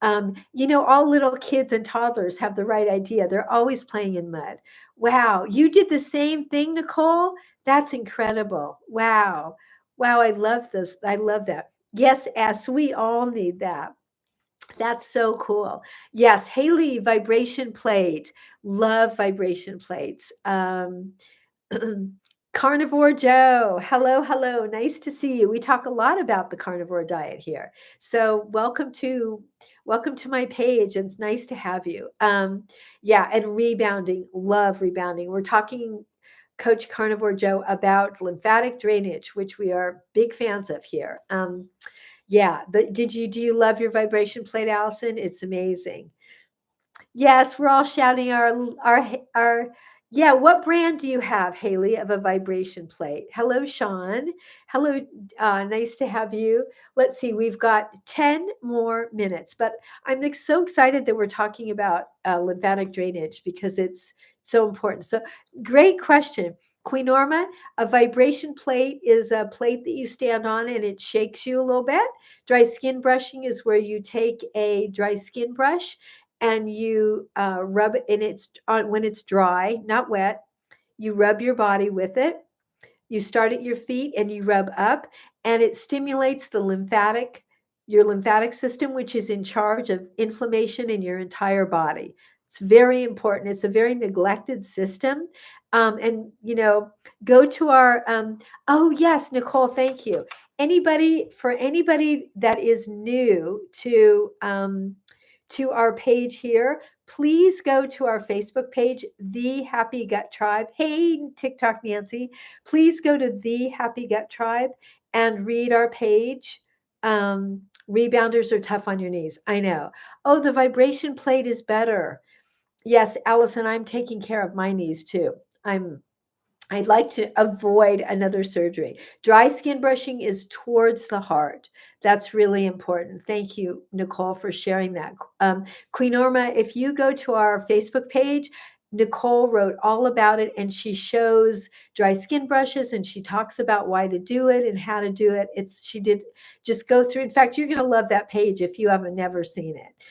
All little kids and toddlers have the right idea. They're always playing in mud. Wow, you did the same thing, Nicole? That's incredible. Wow. Wow, I love this. I love that. Yes, S, we all need that. That's so cool. Yes, Haley, vibration plate. Love vibration plates. Carnivore Joe. Hello, hello. Nice to see you. We talk a lot about the carnivore diet here. So welcome to my page. It's nice to have you. Yeah, and rebounding. Love rebounding. We're talking Coach Carnivore Joe about lymphatic drainage, which we are big fans of here. Yeah, do you love your vibration plate, Allison? It's amazing. Yes, we're all shouting our yeah, what brand do you have, Haley, of a vibration plate? Hello, Sean. Hello, nice to have you. Let's see, we've got 10 more minutes, but so excited that we're talking about lymphatic drainage because it's so important. So, great question. Queen Norma, a vibration plate is a plate that you stand on and it shakes you a little bit. Dry skin brushing is where you take a dry skin brush and you rub it, and it's on when it's dry, not wet. You rub your body with it. You start at your feet and you rub up, and it stimulates your lymphatic system, which is in charge of inflammation in your entire body. It's very important. It's a very neglected system. And go to our oh yes, Nicole, thank you. For anybody that is new to our page here, please go to our Facebook page, The Happy Gut Tribe. Hey, TikTok Nancy, please go to The Happy Gut Tribe and read our page. Rebounders are tough on your knees. I know. Oh, the vibration plate is better. Yes, Allison, I'm taking care of my knees too. I'd like to avoid another surgery. Dry skin brushing is towards the heart. That's really important. Thank you, Nicole, for sharing that. Queen Norma, if you go to our Facebook page, Nicole wrote all about it and she shows dry skin brushes and she talks about why to do it and how to do it. She did just go through. In fact, you're going to love that page if you haven't never seen it.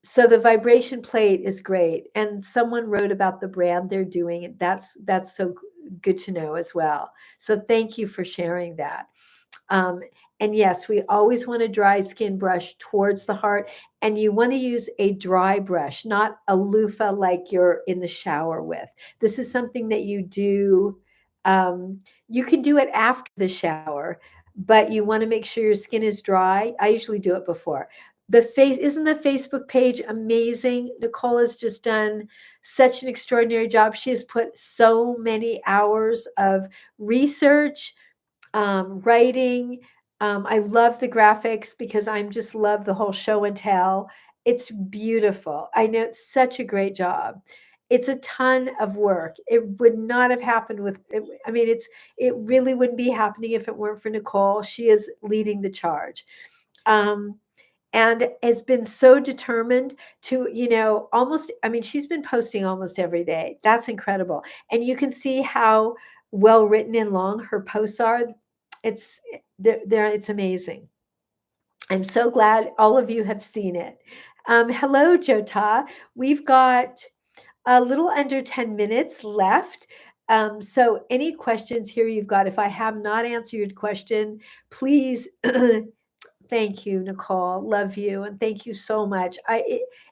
So the vibration plate is great, and someone wrote about the brand they're doing. That's so good to know as well. So thank you for sharing that. Um, and yes, we always want a dry skin brush towards the heart, and you want to use a dry brush, not a loofah like you're in the shower with. This is something that you do. You can do it after the shower, but you want to make sure your skin is dry. I usually do it before. Isn't the Facebook page amazing? Nicole has just done such an extraordinary job. She has put so many hours of research, writing. I love the graphics because I just love the whole show and tell. It's beautiful. I know it's such a great job. It's a ton of work. It would not have happened I mean, it really wouldn't be happening if it weren't for Nicole. She is leading the charge. Um, and has been so determined to, I mean, she's been posting almost every day. That's incredible. And you can see how well written and long her posts are. It's it's amazing. I'm so glad all of you have seen it. Hello, Jota. We've got a little under 10 minutes left. So any questions here you've got, if I have not answered your question, please thank you, Nicole. Love you. And thank you so much.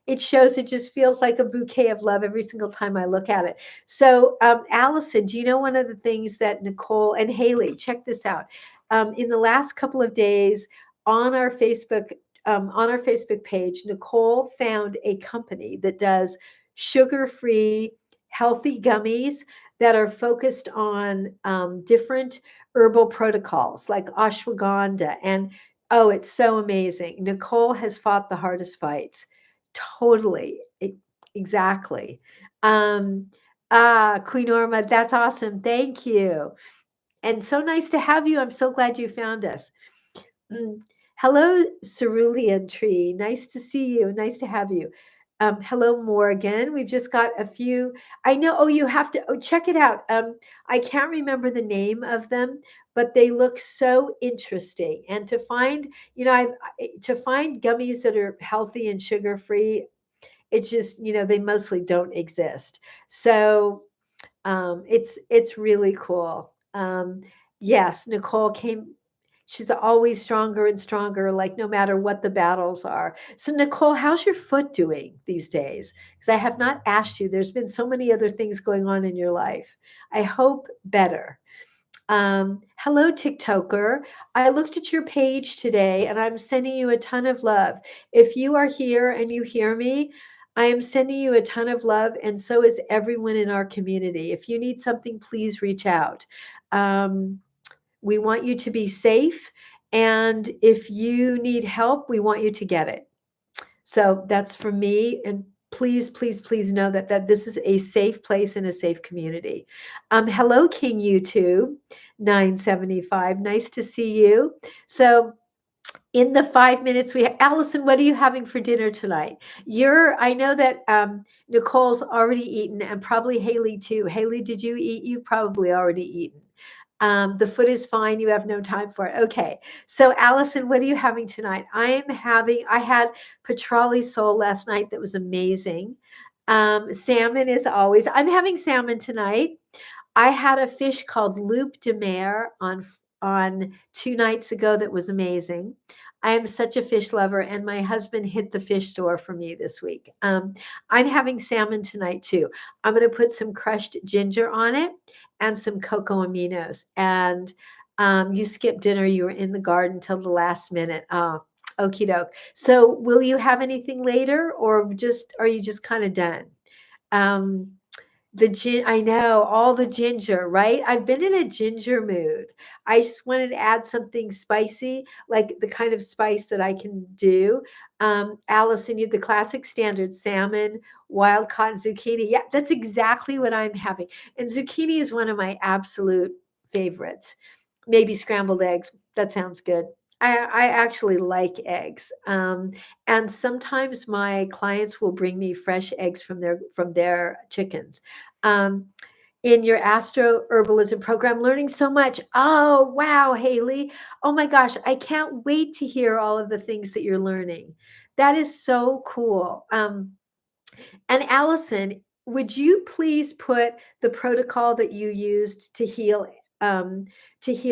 It shows, it just feels like a bouquet of love every single time I look at it. So, Allison, do you know one of the things that Nicole and Haley, check this out. In the last couple of days on our Facebook page, Nicole found a company that does sugar-free, healthy gummies that are focused on different herbal protocols like ashwagandha and oh, it's so amazing. Nicole has fought the hardest fights. Totally. Exactly. Queen Norma, that's awesome. Thank you. And so nice to have you. I'm so glad you found us. Mm. Hello, cerulean tree. Nice to see you. Nice to have you. Hello, Morgan. We've just got a few. I know. Oh, you have to. Oh, check it out. I can't remember the name of them, but they look so interesting. And to find, to find gummies that are healthy and sugar free, it's just, they mostly don't exist. So it's really cool. Yes, Nicole came. She's always stronger and stronger, like no matter what the battles are. So, Nicole, how's your foot doing these days? Because I have not asked you. There's been so many other things going on in your life. I hope better. Hello, TikToker. I looked at your page today and I'm sending you a ton of love. If you are here and you hear me, I am sending you a ton of love, and so is everyone in our community. If you need something, please reach out. Um, we want you to be safe, and if you need help, we want you to get it. So that's for me. And please, please, please know that this is a safe place and a safe community. Hello, King YouTube 975. Nice to see you. So in the 5 minutes we have, Allison, what are you having for dinner tonight? I know that Nicole's already eaten, and probably Haley too. Haley, did you eat? You've probably already eaten. The foot is fine. You have no time for it. Okay. So, Allison, what are you having tonight? I had petroli sole last night that was amazing. Salmon is always, I'm having salmon tonight. I had a fish called loup de mer on 2 nights ago that was amazing. I am such a fish lover, and my husband hit the fish store for me this week. I'm having salmon tonight too. I'm going to put some crushed ginger on it and some cocoa aminos. And you skipped dinner. You were in the garden till the last minute. Okie doke. So, will you have anything later, or are you just kind of done? Um, I know, all the ginger, right? I've been in a ginger mood. I just wanted to add something spicy, like the kind of spice that I can do. Allison, you the classic standard salmon, wild caught zucchini. Yeah, that's exactly what I'm having. And zucchini is one of my absolute favorites. Maybe scrambled eggs. That sounds good. I actually like eggs. And sometimes my clients will bring me fresh eggs from their chickens. Um, in your astro herbalism program, learning so much. Oh, wow, Haley. Oh my gosh, I can't wait to hear all of the things that you're learning. That is so cool. And Allison, would you please put the protocol that you used to heal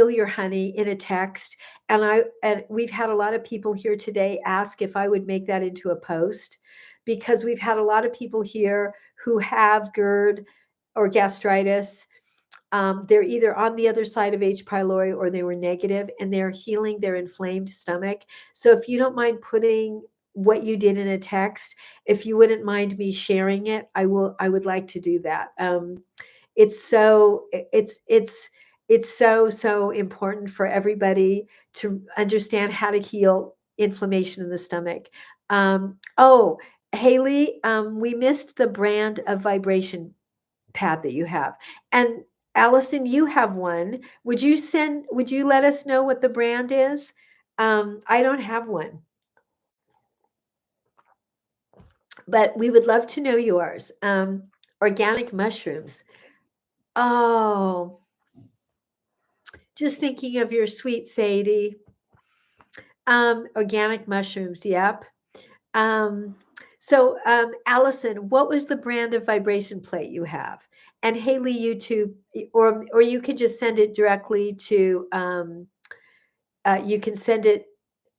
your honey in a text? And we've had a lot of people here today ask if I would make that into a post, because we've had a lot of people here who have GERD or gastritis. They're either on the other side of H. pylori or they were negative, and they're healing their inflamed stomach. So if you don't mind putting what you did in a text, if you wouldn't mind me sharing it, I would like to do that. It's so it's so important for everybody to understand how to heal inflammation in the stomach. Oh, Haley, we missed the brand of vibration pad that you have. And Allison, you have one. Would you let us know what the brand is? I don't have one, but we would love to know yours. Organic mushrooms. Oh, just thinking of your sweet Sadie. Organic mushrooms. Yep. Um, Allison, what was the brand of vibration plate you have? And Haley, YouTube, or you can just send it directly to. You can send it.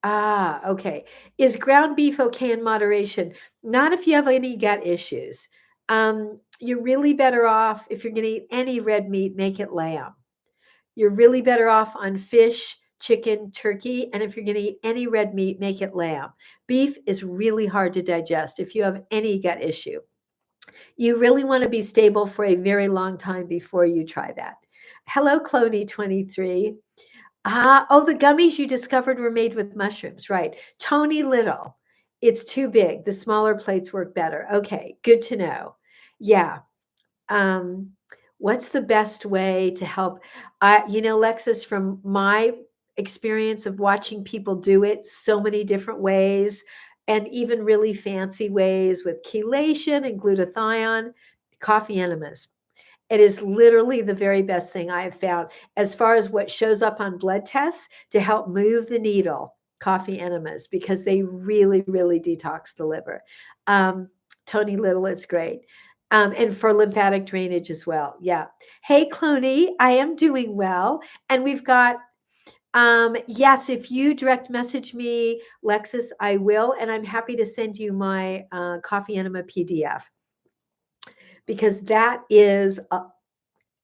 Ah, okay. Is ground beef okay in moderation? Not if you have any gut issues. You're really better off if you're going to eat any red meat, make it lamb. You're really better off on fish, chicken, turkey, and if you're going to eat any red meat, make it lamb. Beef is really hard to digest if you have any gut issue. You really want to be stable for a very long time before you try that. Hello, Cloney23. Oh, the gummies you discovered were made with mushrooms, right? Tony Little. It's too big. The smaller plates work better. Okay, good to know. Yeah. Um, what's the best way to help? Lexus, from my experience of watching people do it so many different ways, and even really fancy ways with chelation and glutathione, coffee enemas. It is literally the very best thing I have found as far as what shows up on blood tests to help move the needle. Coffee enemas, because they really, really detox the liver. Um, Tony Little is great. And for lymphatic drainage as well. Yeah. Hey, Cloney, I am doing well. And we've got, yes, if you direct message me, Lexus, I will. And I'm happy to send you my coffee enema PDF, because that is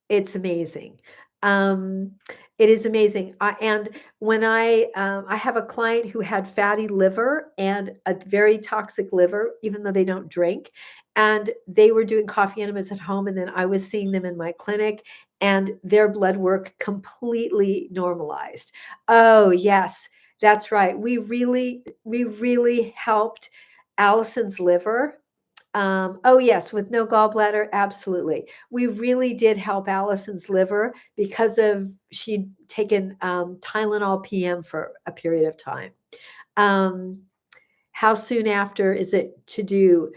it's amazing. Um, it is amazing. And when I have a client who had fatty liver and a very toxic liver, even though they don't drink, and they were doing coffee enemas at home, and then I was seeing them in my clinic, and their blood work completely normalized. Oh yes, that's right. We really helped Allison's liver. Oh yes, with no gallbladder, absolutely. We really did help Allison's liver because of she'd taken Tylenol PM for a period of time. Um, how soon after is it to do?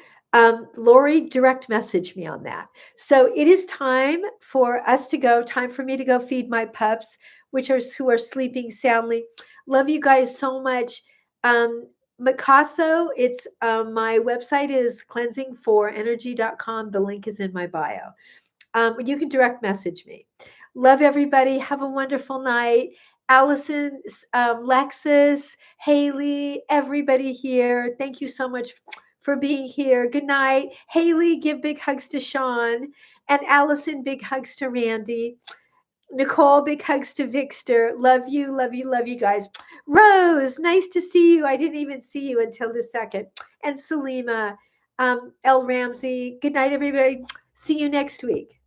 Lori, direct message me on that. So it is time for us to go. Time for me to go feed my pups, which are who are sleeping soundly. Love you guys so much. Um, Mikaso, it's my website is cleansingforenergy.com. The link is in my bio. You can direct message me. Love everybody. Have a wonderful night. Allison, Lexus, Haley, everybody here. Thank you so much for being here. Good night. Haley, give big hugs to Sean. And Allison, big hugs to Randy. Nicole, big hugs to Victor. Love you, love you, love you guys. Rose, nice to see you. I didn't even see you until this second. And Salima, El Ramsey. Good night, everybody. See you next week.